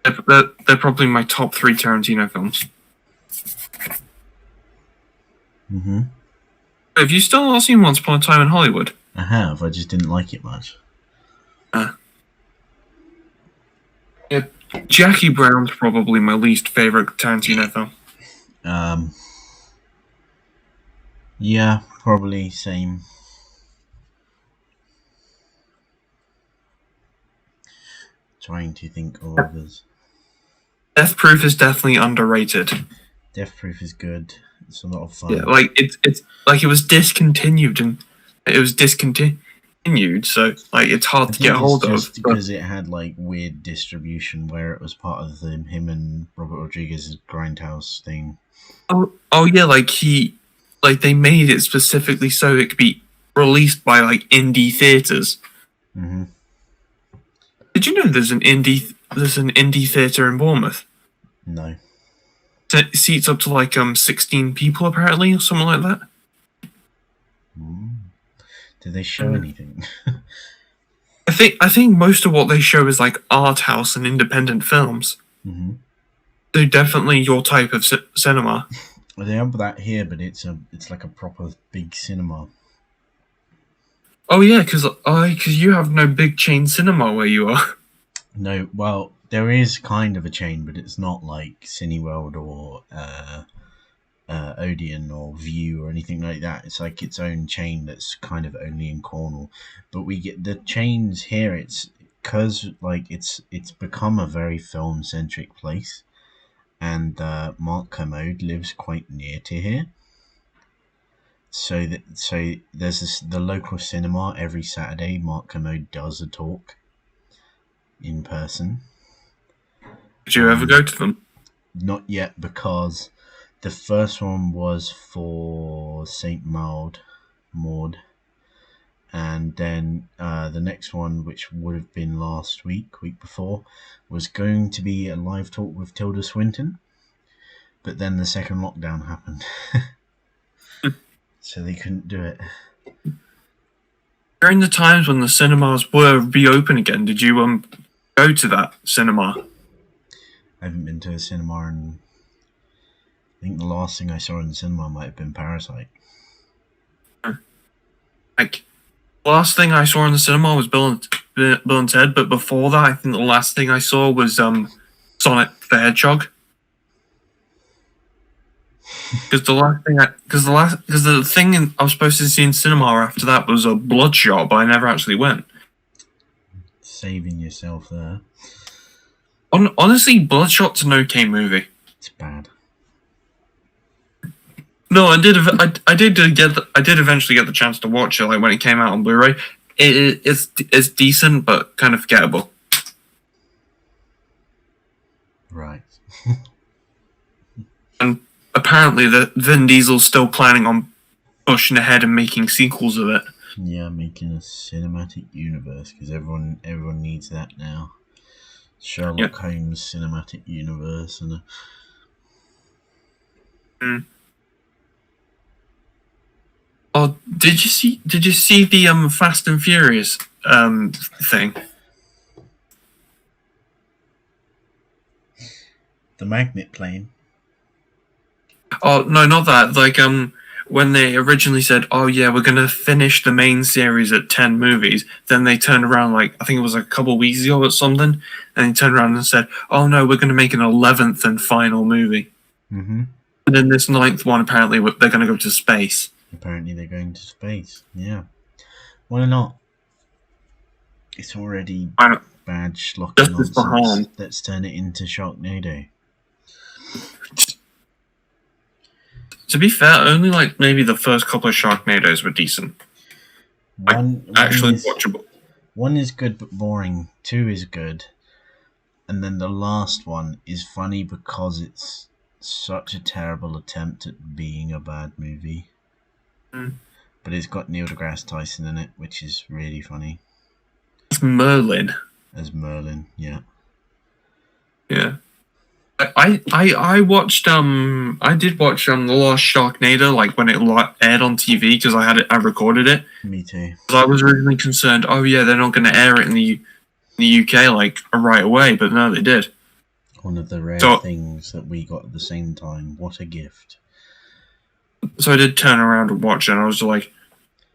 They're probably my top 3 Tarantino films. Mm-hmm. Have you still not seen Once Upon a Time in Hollywood? I have. I just didn't like it much. Yeah, Jackie Brown's probably my least favorite Tarantino film. Yeah, probably same. Trying to think of others. Death Proof is definitely underrated. Death Proof is good. It's a lot of fun. Yeah, like it's like it was discontinued, so like it's hard to get hold of. Just because it had like weird distribution where it was part of him and Robert Rodriguez's Grindhouse thing. Oh yeah, like they made it specifically so it could be released by like indie theaters. Mm-hmm. Did you know there's an indie theater in Bournemouth? No. It seats up to like 16 people apparently, or something like that. Did they show anything? I think most of what they show is like art house and independent films. Mm-hmm. They're definitely your type of cinema. Well, they have that here, but it's like a proper big cinema. Oh yeah, because you have no big chain cinema where you are. No, well, there is kind of a chain, but it's not like Cineworld or Odeon or View or anything like that. It's like its own chain that's kind of only in Cornwall. But we get the chains here. It's because like it's become a very film centric place, and Mark Kermode lives quite near to here. So there's the local cinema every Saturday. Mark Kermode does a talk in person. Did you ever go to them? Not yet, because the first one was for St. Maud, and then the next one, which would have been last week before, was going to be a live talk with Tilda Swinton, but then the second lockdown happened. So they couldn't do it. During the times when the cinemas were reopened again, did you go to that cinema? I haven't been to a cinema, and I think the last thing I saw in the cinema might have been Parasite. Like, the last thing I saw in the cinema was Bill and Ted, but before that, I think the last thing I saw was Sonic the Hedgehog. Because the thing I was supposed to see in cinema after that was a Bloodshot, but I never actually went. Saving yourself there. Honestly, Bloodshot's an okay movie. It's bad. No, I did eventually get the chance to watch it, like when it came out on Blu-ray. It's decent, but kind of forgettable. Right. And apparently, Vin Diesel's still planning on pushing ahead and making sequels of it. Yeah, making a cinematic universe, because everyone needs that now. Sherlock Holmes cinematic universe and Oh, did you see the Fast and Furious thing? The magnet plane. Oh no, not that. Like when they originally said, "Oh yeah, we're gonna finish the main series at 10 movies," then they turned around, like I think it was a couple of weeks ago or something, and they turned around and said, "Oh no, we're gonna make an 11th and final movie." Mm-hmm. And then this 9th one, apparently, they're gonna go to space. Apparently, they're going to space. Yeah, why not? It's already bad schlocky nonsense. Let's turn it into Sharknado. To be fair, only like maybe the first couple of Sharknadoes were decent. Actually watchable. 1 is good but boring. 2 is good, and then the last one is funny because it's such a terrible attempt at being a bad movie. But it's got Neil deGrasse Tyson in it, which is really funny. It's Merlin. As Merlin, yeah. Yeah. I watched I did watch The Lost Sharknado, like when it aired on TV, because I recorded it. Me too. Because I was originally concerned, oh yeah, they're not going to air it in the the UK like right away, but no, they did. One of the rare So- things that we got at the same time. What a gift. So I did turn around and watch it, and I was like,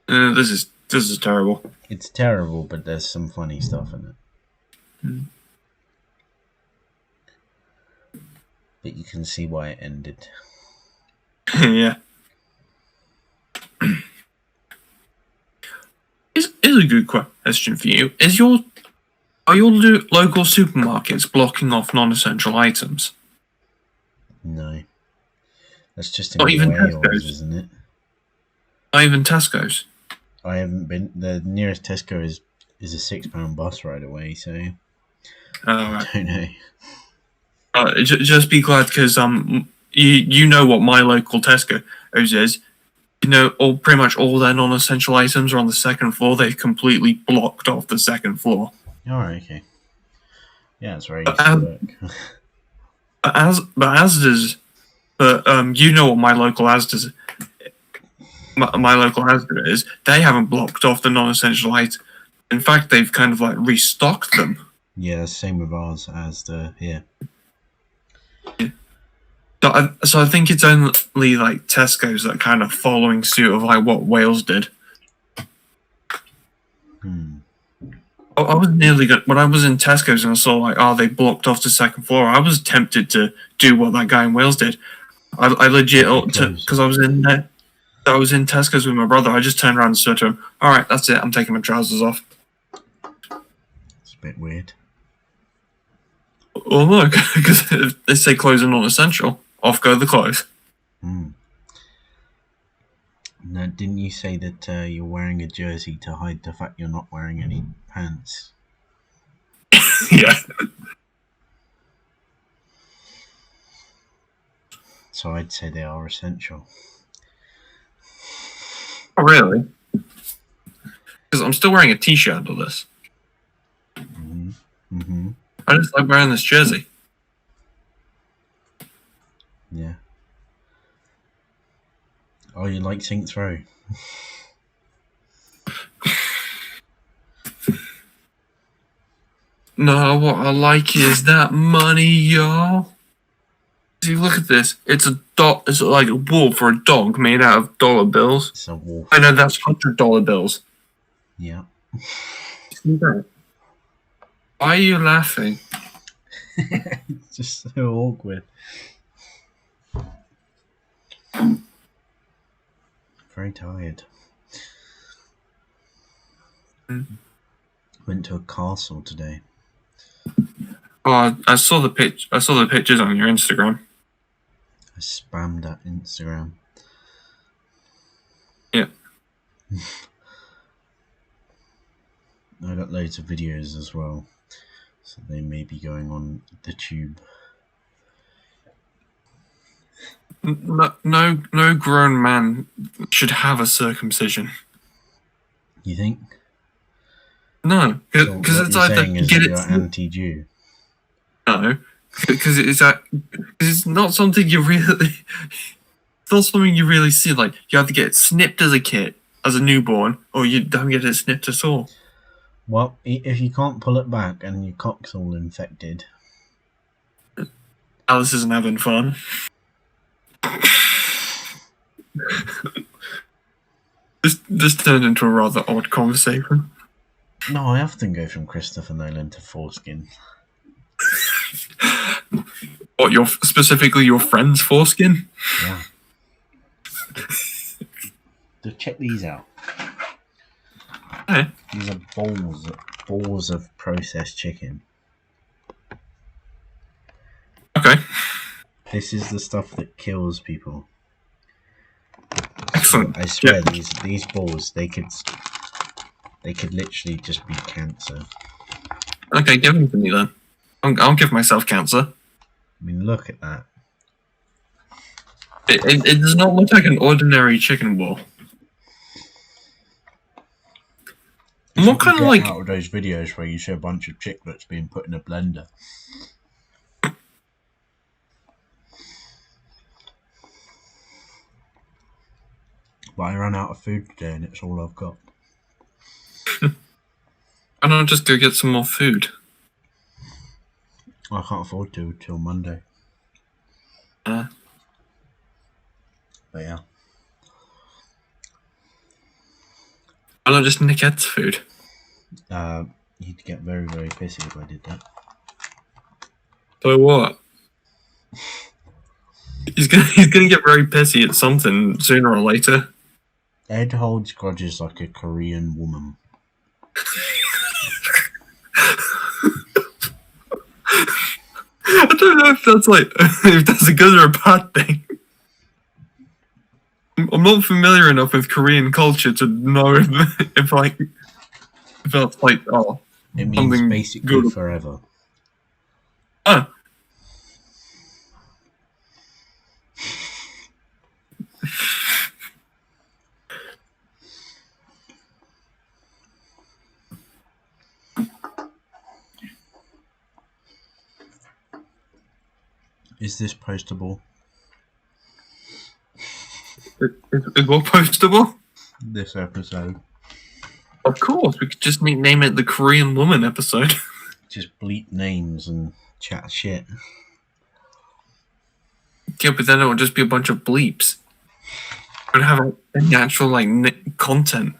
this is terrible. It's terrible, but there's some funny stuff in it. Hmm. But you can see why it ended. Yeah. Is a good question for you. Are your local supermarkets blocking off non-essential items? No. That's just in Not even Wales, Tesco's? isn't it? Not even Tesco's. I haven't been. The nearest Tesco is a £6 bus ride away, so I don't know. Just be glad because you know what my local Tesco is. You know, pretty much all their non-essential items are on the second floor. They've completely blocked off the second floor. All right, okay. Yeah, that's where I used to work. But you know what my local Asda's. My local Asda is. They haven't blocked off the non-essential items. In fact, they've kind of like restocked them. Yeah, same with ours as the here. So I think it's only like Tesco's that are kind of following suit of like what Wales did. I was nearly good when I was in Tesco's and I saw like, they blocked off the second floor. I was tempted to do what that guy in Wales did. I legit because I was in there. I was in Tesco's with my brother. I just turned around and said to him, "All right, that's it. I'm taking my trousers off." It's a bit weird. Well, look, because if they say clothes are not essential, off go the clothes. Now, didn't you say that you're wearing a jersey to hide the fact you're not wearing any pants? Yeah. So I'd say they are essential. Oh, really? Because I'm still wearing a t-shirt under this. I just like wearing this jersey. Yeah. Oh, you like Saints Row? No, what I like is that money, y'all. See, look at this. It's a dot. It's like a wolf or a dog made out of dollar bills. It's a wolf. I know that's $100 bills. Yeah. See that? Why are you laughing? It's just so awkward. Very tired. Went to a castle today. Oh, I saw the pictures on your Instagram. I spammed that Instagram. Yeah. I got loads of videos as well, so they may be going on the tube. No grown man should have a circumcision. You think? No, So because what it's you're either saying is get that it. you're anti-Jew. No, because it's not something you really. It's not something you really see. Like you have to get it snipped as a kid, as a newborn, or you don't get it snipped at all. Well, if you can't pull it back and your cock's all infected. Alice isn't having fun. This turned into a rather odd conversation. No, I often go from Christopher Nolan to foreskin. What, specifically your friend's foreskin? Yeah. So check these out. Okay. These are balls of processed chicken. Okay. This is the stuff that kills people. Excellent. I swear, Yeah. these balls, they could literally just be cancer. Okay, give them to me then. I'll give myself cancer. I mean, look at that. It does not look like an ordinary chicken ball. If What kind of like? out of those videos where you show a bunch of chiclets being put in a blender. But I ran out of food today, and it's all I've got. Why not just go get some more food? I can't afford to till Monday. Uh, But yeah. Why not just nick Ed's food? You'd get very, very pissy if I did that. So what? He's gonna get very pissy at something sooner or later. Ed holds grudges like a Korean woman. I don't know if that's if that's a good or a bad thing. I'm not familiar enough with Korean culture to know if that's like It means something basically good. forever. Ah. Is this postable? Is what postable? This episode. Of course, we could just name it the Korean Woman episode. Just bleep names and chat shit. Yeah, but then it would just be a bunch of bleeps. It would have any actual content.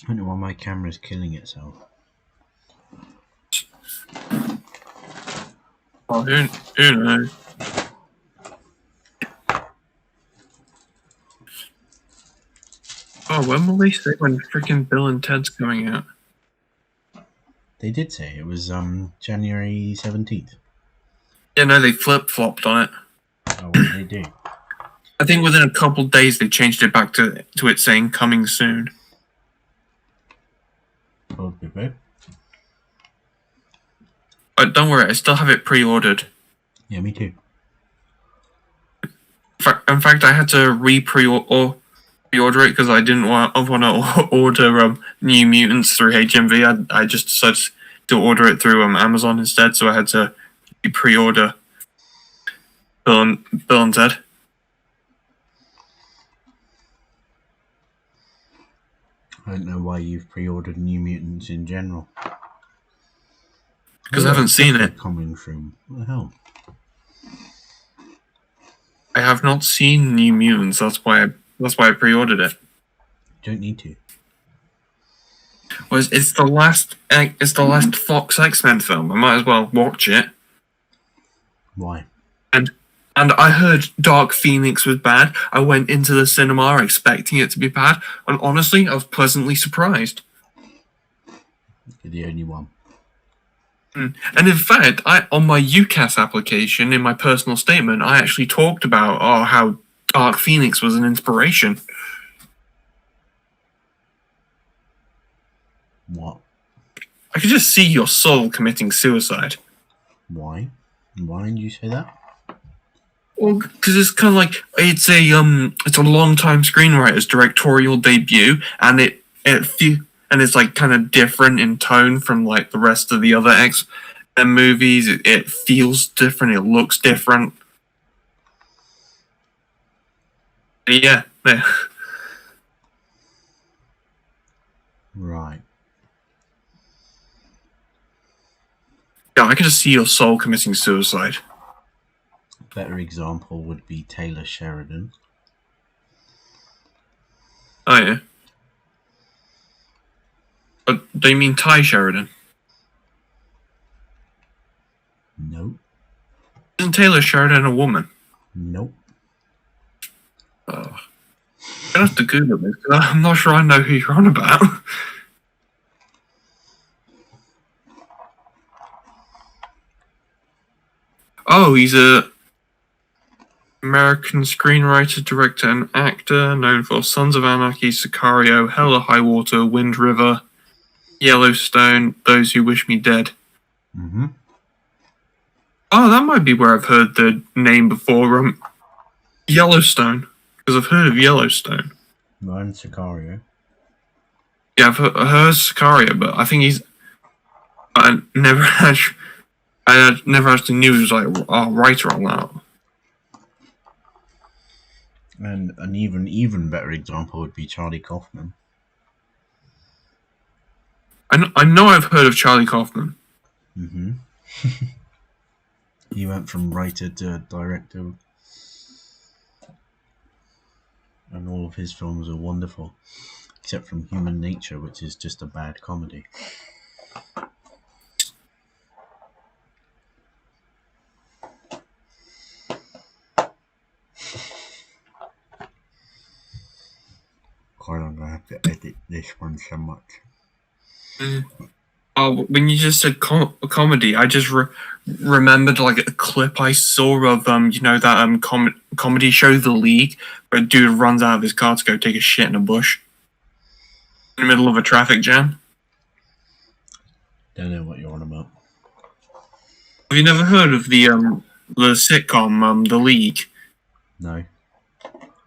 I don't know why my camera's killing itself. Oh, who knows? Oh, when will they say when freaking Bill and Ted's coming out? They did say it was January 17th. Yeah, no, they flip-flopped on it. Oh, what did they do? I think within a couple of days they changed it back to it saying coming soon. Probably, babe. But don't worry, I still have it pre-ordered. Yeah, me too. In fact, I had to pre-order it because I didn't want to order New Mutants through HMV. I just decided to order it through Amazon instead, so I had to pre-order Bill and Ted. I don't know why you've pre-ordered New Mutants in general. Because I haven't seen it. Coming from what the hell? I have not seen New Mutants. That's why I pre-ordered it. You don't need to. Well, it's the last Fox X-Men film. I might as well watch it. Why? And I heard Dark Phoenix was bad. I went into the cinema expecting it to be bad, and honestly, I was pleasantly surprised. You're the only one. And in fact, on my UCAS application, in my personal statement, I actually talked about how Dark Phoenix was an inspiration. What? I could just see your soul committing suicide. Why? Why did you say that? Well, because it's kind of like it's a long-time screenwriter's directorial debut, and it's like kind of different in tone from like the rest of the other X-Men movies. It feels different. It looks different. Yeah. Right. Yeah, I can just see your soul committing suicide. A better example would be Taylor Sheridan. Oh yeah. Do you mean Ty Sheridan? Nope. Isn't Taylor Sheridan a woman? Nope. Oh. I have to Google this because I'm not sure I know who you're on about. Oh, he's a American screenwriter, director, and actor known for Sons of Anarchy, Sicario, Hell or High Water, Wind River, Yellowstone, Those Who Wish Me Dead. Mm-hmm. Oh, that might be where I've heard the name before. Yellowstone, because I've heard of Yellowstone. Ryan Sicario. Yeah, I've heard of Sicario, but I think I never actually knew he was like a writer on that. And an even better example would be Charlie Kaufman. I know I've heard of Charlie Kaufman. Mm-hmm. He went from writer to director, and all of his films are wonderful, except from Human Nature, which is just a bad comedy. God, I'm gonna have to edit this one so much. Oh, when you just said comedy, I just remembered like a clip I saw of that comedy show The League, where a dude runs out of his car to go take a shit in a bush in the middle of a traffic jam. Don't know what you're on about. Have you never heard of the sitcom The League? No.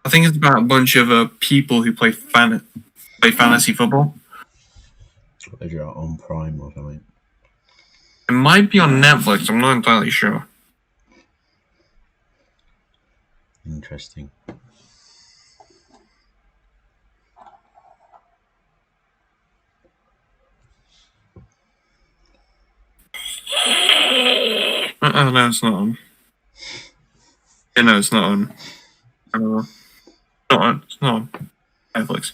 I think it's about a bunch of people who play fantasy football. Is it on Prime or something? It might be on Netflix. I'm not entirely sure. Interesting. No, it's not on. Yeah, no, it's not on. It's not on Netflix.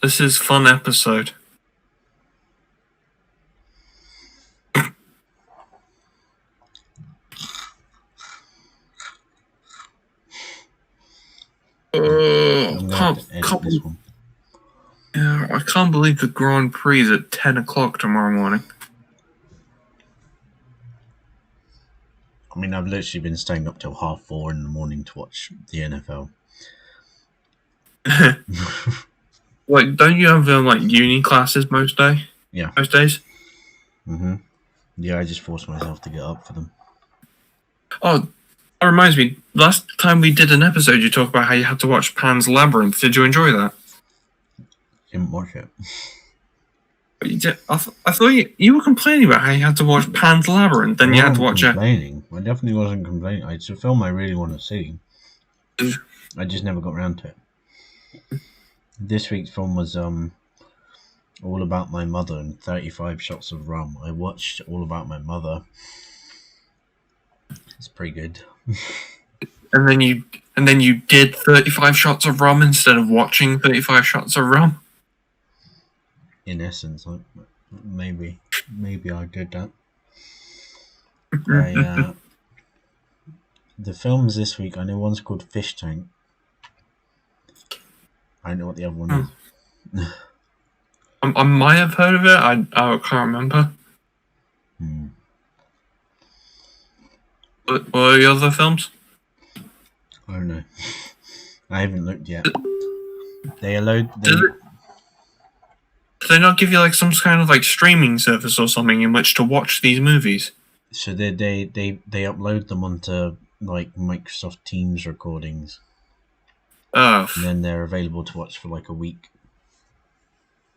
This is fun episode. Yeah, I can't believe the Grand Prix is at 10 o'clock tomorrow morning. I mean, I've literally been staying up till 4:30 in the morning to watch the NFL. Like, don't you have like uni classes most days? Yeah. Most days? Mm-hmm. Yeah, I just forced myself to get up for them. Oh, that reminds me. Last time we did an episode, you talked about how you had to watch Pan's Labyrinth. Did you enjoy that? Didn't watch it. But you did, I thought you were complaining about how you had to watch Pan's Labyrinth, then you had to watch it. Complaining. I definitely wasn't complaining. It's a film I really want to see. I just never got around to it. This week's film was All About My Mother and 35 Shots of Rum. I watched All About My Mother. It's pretty good. And then you did 35 Shots of Rum instead of watching 35 Shots of Rum. In essence, maybe I did that. The films this week, I know one's called Fish Tank. I know what the other one is. I might have heard of it. I can't remember. What are the other films? I don't know. I haven't looked yet. Did they not give you like some kind of like streaming service or something in which to watch these movies? So they upload them onto like Microsoft Teams recordings. And then they're available to watch for like a week.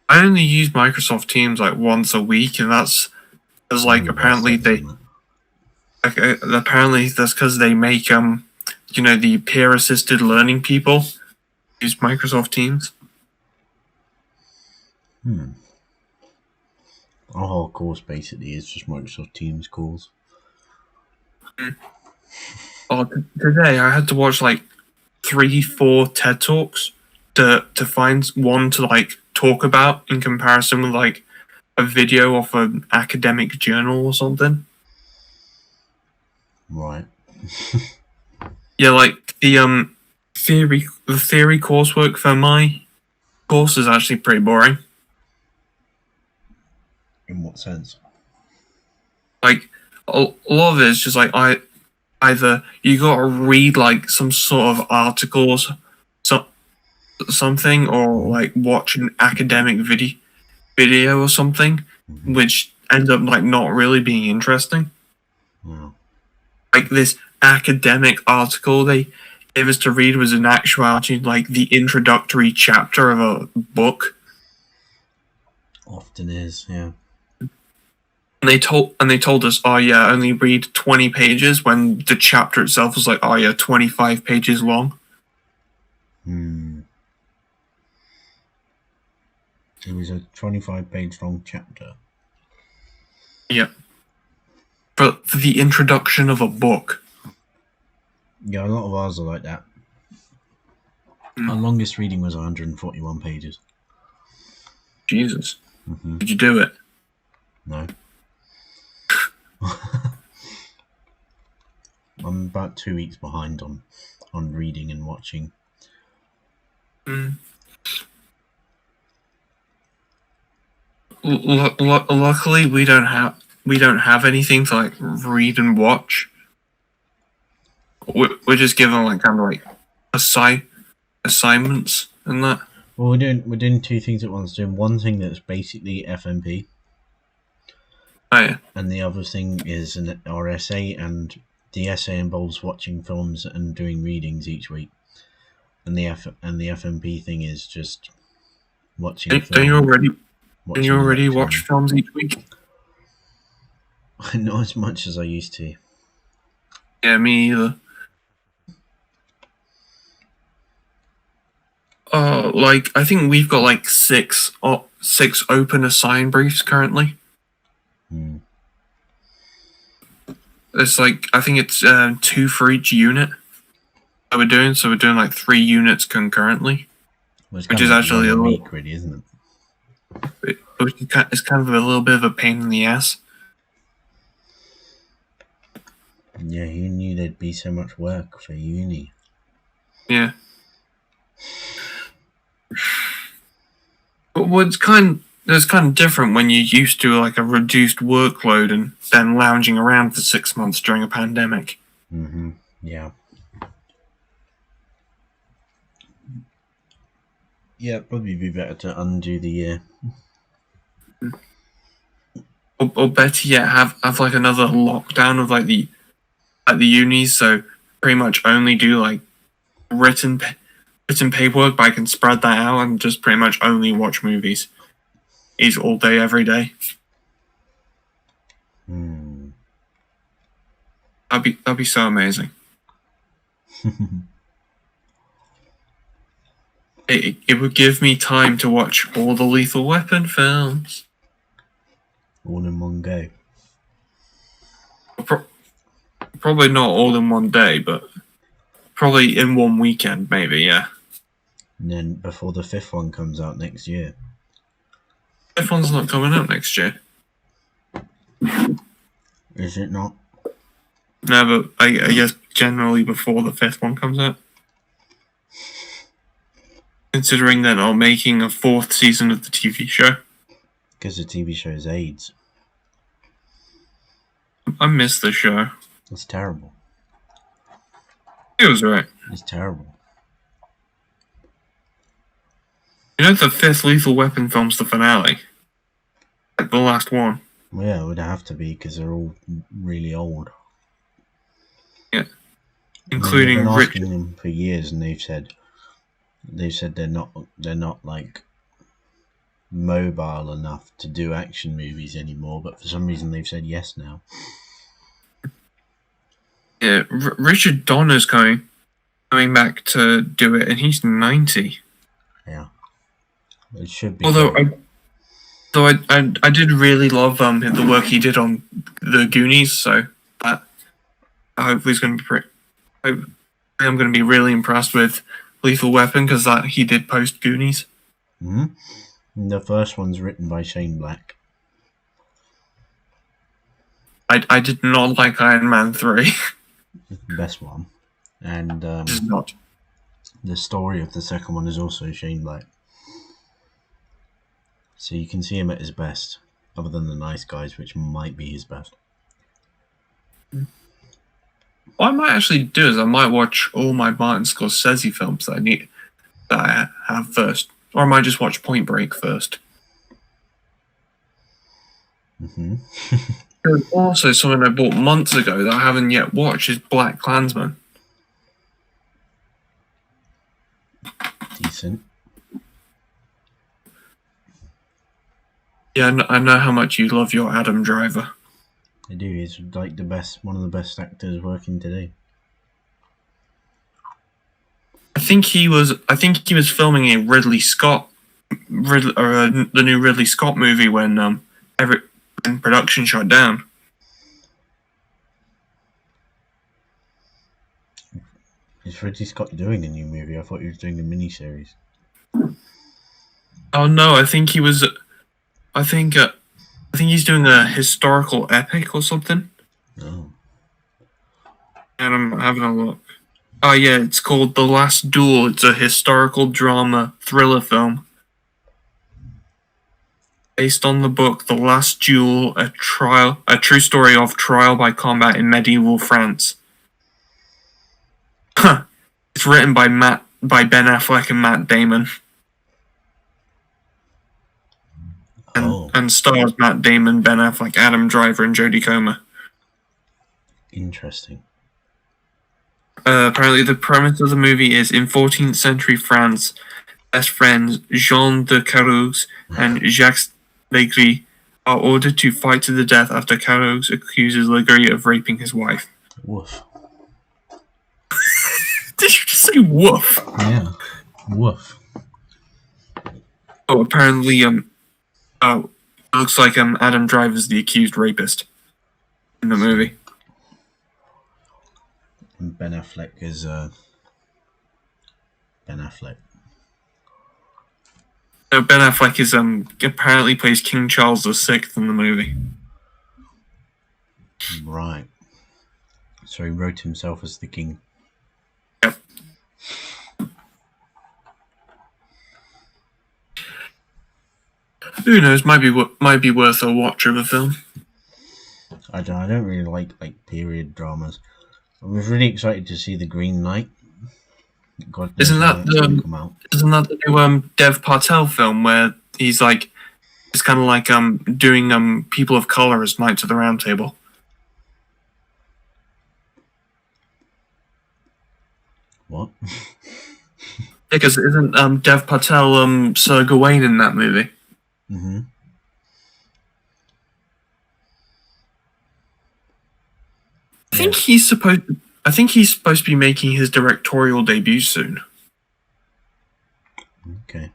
I only use Microsoft Teams like once a week, and that's because like apparently that's because they make the peer assisted learning people use Microsoft Teams. Our whole course basically is just Microsoft Teams calls. Oh, today I had to watch like 3-4 TED Talks to find one to like talk about in comparison with like a video of an academic journal or something. Right. Yeah, like the the theory coursework for my course is actually pretty boring. In what sense? Like a lot of it is just like either you gotta read like some sort of articles, something, or like watch an academic video or something, which ends up like not really being interesting. Wow. Like this academic article they gave us to read was in actuality like the introductory chapter of a book. Often is, yeah. And they told us, oh yeah, only read 20 pages when the chapter itself was like, oh yeah, 25 pages long. It was a 25-page long chapter. Yeah. For the introduction of a book. Yeah, a lot of ours are like that. Our longest reading was 141 pages. Jesus. Did you do it? No. I'm about 2 weeks behind on reading and watching. Luckily, we don't have anything to like read and watch. We're just given like kind of like assignments and that. Well, we're doing two things at once. Doing one thing that's basically FMP. Oh yeah. And the other thing is our essay, and the essay involves watching films and doing readings each week. And the FMP thing is just watching. Don't you already watch films each week? Not as much as I used to. Yeah, me either. Like I think we've got like six open assigned briefs currently. It's like I think it's 2 for each unit that we're doing. So we're doing like 3 units concurrently, which is actually a week, really, isn't it? It's kind of a little bit of a pain in the ass. Yeah, who knew there'd be so much work for uni? Yeah. But it's kind of different when you're used to like a reduced workload and then lounging around for 6 months during a pandemic. Yeah. Yeah, it'd probably be better to undo the year. Or better yet, have like another lockdown of like the unis, so pretty much only do like written paperwork, but I can spread that out and just pretty much only watch movies. Is all day, every day. That'd be so amazing. It would give me time to watch all the Lethal Weapon films. All in one go. Probably not all in one day, but probably in one weekend, maybe, yeah. And then before the 5th one comes out next year. 5th one's not coming out next year. Is it not? No, but I guess generally before the 5th one comes out. Considering they're not making a 4th season of the TV show. Because the TV show is AIDS. I miss the show. It's terrible. It was alright. It's terrible. You know the 5th Lethal Weapon film's the finale? Like the last one. Well, yeah, it would have to be because they're all really old. Yeah. Including I've been Richard. asking them for years, and they've said they're not like mobile enough to do action movies anymore, but for some reason they've said yes now. Yeah, Richard Donner's coming back to do it, and he's 90. Yeah, it should be. Although I did really love the work he did on the Goonies, so I hope he's going to be I'm going to be really impressed with Lethal Weapon because he did post Goonies. The first one's written by Shane Black. I did not like Iron Man 3. It's the best one, and It's not. The story of the second one is also Shane Black. So you can see him at his best, other than The Nice Guys, which might be his best. What I might actually do is I might watch all my Martin Scorsese films that I have first, or I might just watch Point Break first. Mm-hmm. There's also something I bought months ago that I haven't yet watched is Black Klansman. Decent. Yeah, I know how much you love your Adam Driver. I do. He's like one of the best actors working today. I think he was filming a the new Ridley Scott movie when production shut down. Is Ridley Scott doing a new movie? I thought he was doing a miniseries. Oh no, I think he's doing a historical epic or something. Oh. And I'm having a look. Oh yeah, it's called The Last Duel. It's a historical drama thriller film based on the book The Last Duel, a true story of trial by combat in medieval France. It's written by Ben Affleck and Matt Damon. And stars Matt Damon, Ben Affleck, Adam Driver, and Jodie Comer. Interesting. Apparently, the premise of the movie is in 14th century France, best friends Jean de Carouge and Jacques Legris are ordered to fight to the death after Carouge accuses Legris of raping his wife. Woof. Did you just say woof? Yeah. Woof. Oh, apparently, it looks like Adam Driver's the accused rapist in the movie. And Ben Affleck is Ben Affleck. No, Ben Affleck is apparently plays King Charles VI in the movie. Right. So he wrote himself as the king. Yep. Who knows? Might be worth a watch of a film. I don't really like period dramas. I was really excited to see The Green Knight. God, isn't that the new Dev Patel film where he's like, it's kind of like doing people of color as Knights of the Round Table? What? Because isn't Dev Patel Sir Gawain in that movie? Mm-hmm. I think he's supposed to be making his directorial debut soon. Okay.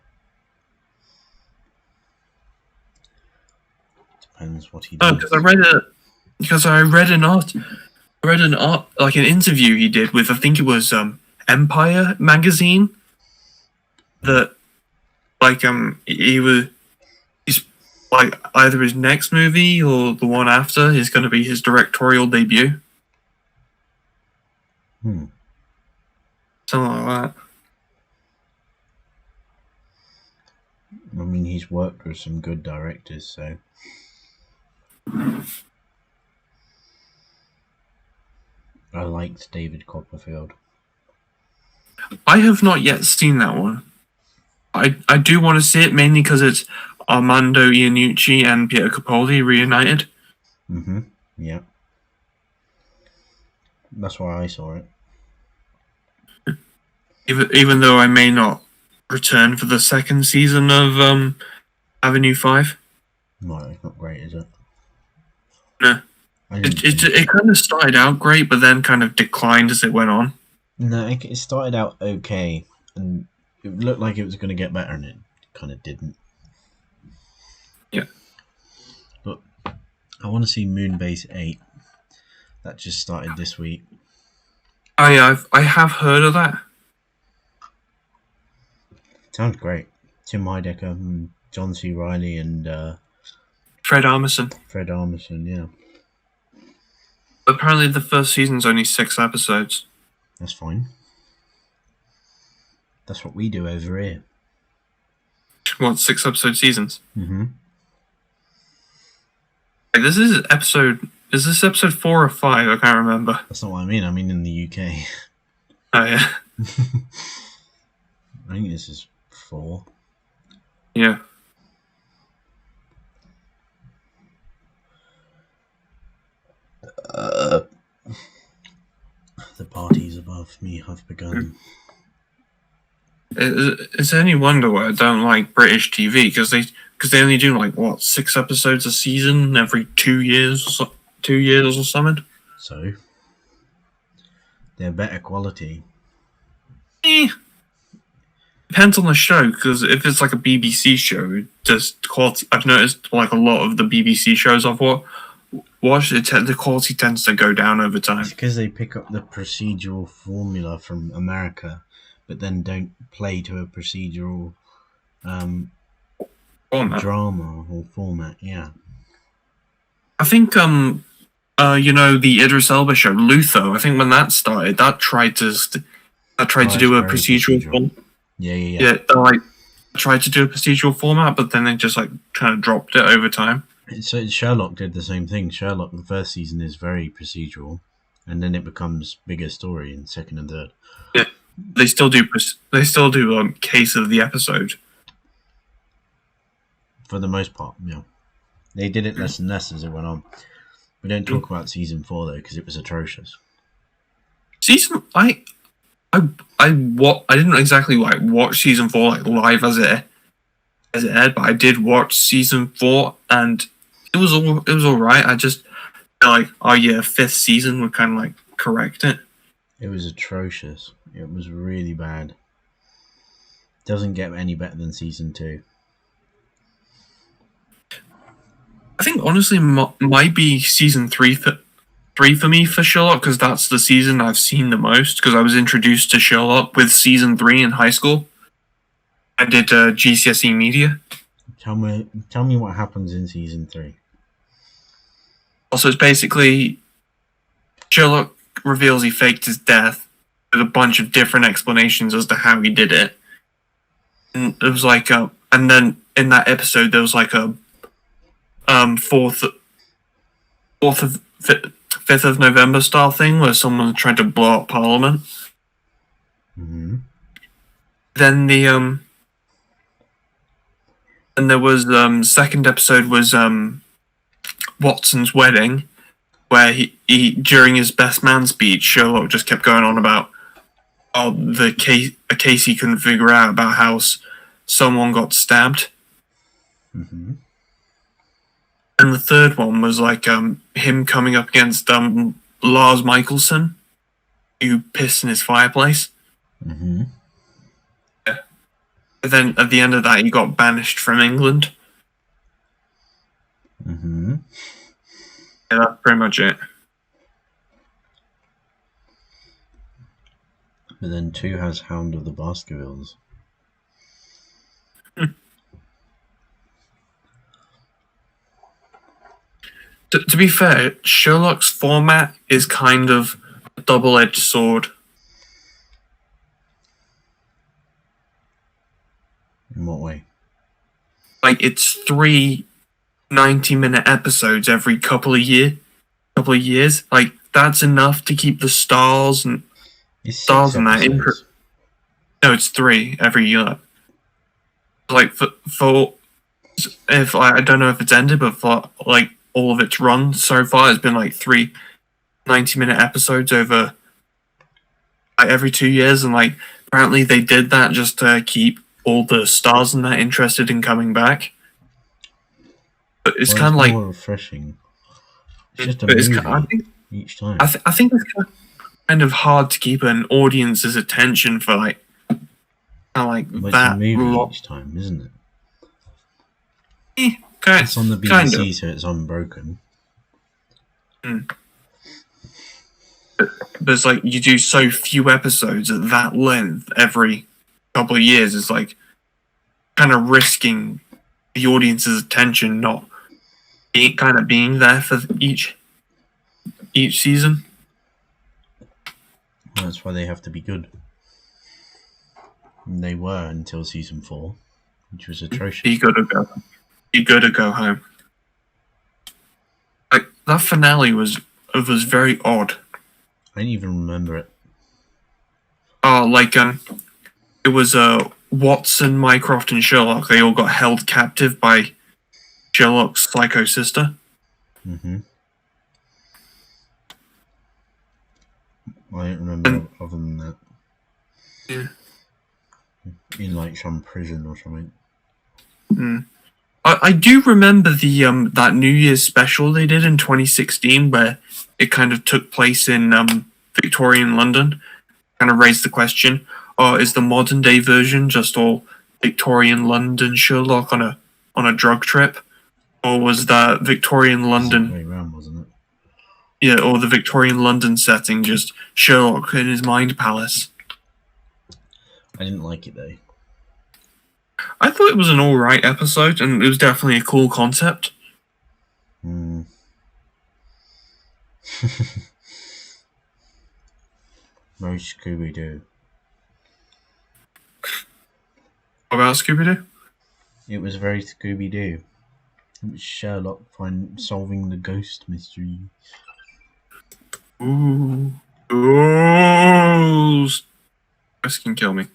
Depends what he does. Because I read an like an interview he did with, I think it was Empire magazine, that like he's like either his next movie or the one after is going to be his directorial debut. Something like that. I mean, he's worked with some good directors, so. I liked David Copperfield. I have not yet seen that one. I do want to see it, mainly because it's Armando Iannucci and Pietro Capaldi reunited. Mm-hmm. Yeah. That's why I saw it. Even though I may not return for the second season of Avenue 5. No, it's not great, is it? No. It kind of started out great, but then kind of declined as it went on. No, it started out okay, and it looked like it was going to get better, and it kind of didn't. Yeah. But I want to see Moonbase 8. That just started this week. Oh yeah, I have heard of that. Sounds great. Tim Heidecker, John C. Reilly, and Fred Armisen. Fred Armisen, yeah. Apparently the first season's only 6 episodes. That's fine. That's what we do over here. What, 6-episode seasons? Mm-hmm. Hey, this is episode. Is this episode 4 or 5? I can't remember. That's not what I mean. I mean in the UK. Oh yeah, I think this is 4. yeah. The parties above me have begun. It's any wonder why I don't like British TV because they only do like what 6 episodes a season every 2 years, 2 years or something. So they're better quality. Depends on the show because if it's like a BBC show, just quality. I've noticed like a lot of the BBC shows I've watched, the quality tends to go down over time. It's because they pick up the procedural formula from America, but then don't play to a procedural drama or format. Yeah, I think the Idris Elba show Luther. I think when that started, that tried to do a procedural form. Yeah. Like tried to do a procedural format, but then they just like kind of dropped it over time. So Sherlock did the same thing. Sherlock, the first season is very procedural, and then it becomes bigger story in second and third. Yeah, they still do. Case of the episode for the most part. Yeah, they did it less and less as it went on. We don't talk about season 4 though because it was atrocious. I didn't exactly like watch season 4 like live as it aired, but I did watch season 4 and it was all right. I just feel like 5th season would kind of like correct it. It was atrocious. It was really bad. Doesn't get any better than season 2. I think honestly might be season 3 for me for Sherlock because that's the season I've seen the most because I was introduced to Sherlock with season 3 in high school. I did GCSE media. Tell me what happens in season 3. Also, it's basically Sherlock reveals he faked his death with a bunch of different explanations as to how he did it. And it was like and then in that episode there was like a 5th of November style thing where someone tried to blow up Parliament. Mm-hmm. Then and there was second episode was Watson's wedding, where he during his best man speech, Sherlock just kept going on about a case he couldn't figure out about how someone got stabbed. Mm-hmm. And the third one was like him coming up against Lars Michelson, who pissed in his fireplace. Mm-hmm. Yeah. But then at the end of that, he got banished from England. Mm-hmm. Yeah, that's pretty much it. But then 2 has Hound of the Baskervilles. To be fair, Sherlock's format is kind of a double-edged sword. In what way? Like, it's 3 90-minute episodes every couple of years. Like, that's enough to keep the stars and stars in that. No, it's 3 every year. Like, for if I don't know if it's ended, but for like all of its run so far, it's been like 3 90-minute episodes over like every 2 years, and like apparently they did that just to keep all the stars in that interested in coming back. But it's kind of like more refreshing. It's just a movie each time. I think it's kind of hard to keep an audience's attention for like It's that a movie long. each time, isn't it? It's on the BBC, so it's unbroken. But it's like you do so few episodes at that length every couple of years. It's like kind of risking the audience's attention not being there for each season. That's why they have to be good. They were until season 4, which was atrocious. You gotta go. You gotta go home. Like that finale was very odd. I didn't even remember it. Oh, it was Watson, Mycroft, and Sherlock. They all got held captive by Sherlock's psycho sister. Mm-hmm. I don't remember other than that. Yeah. In like some prison or something. I do remember the that New Year's special they did in 2016 where it kind of took place in Victorian London. Kind of raised the question: is the modern day version just all Victorian London Sherlock on a drug trip, or was that Victorian London? Way around, wasn't it? Yeah, or the Victorian London setting just Sherlock in his mind palace? I didn't like it though. I thought it was an alright episode, and it was definitely a cool concept. Mm. Very Scooby Doo. What about Scooby Doo? It was very Scooby Doo. It was Sherlock solving the ghost mystery. Ooh. Ghost. This can kill me.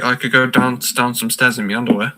I could go down some stairs in my underwear.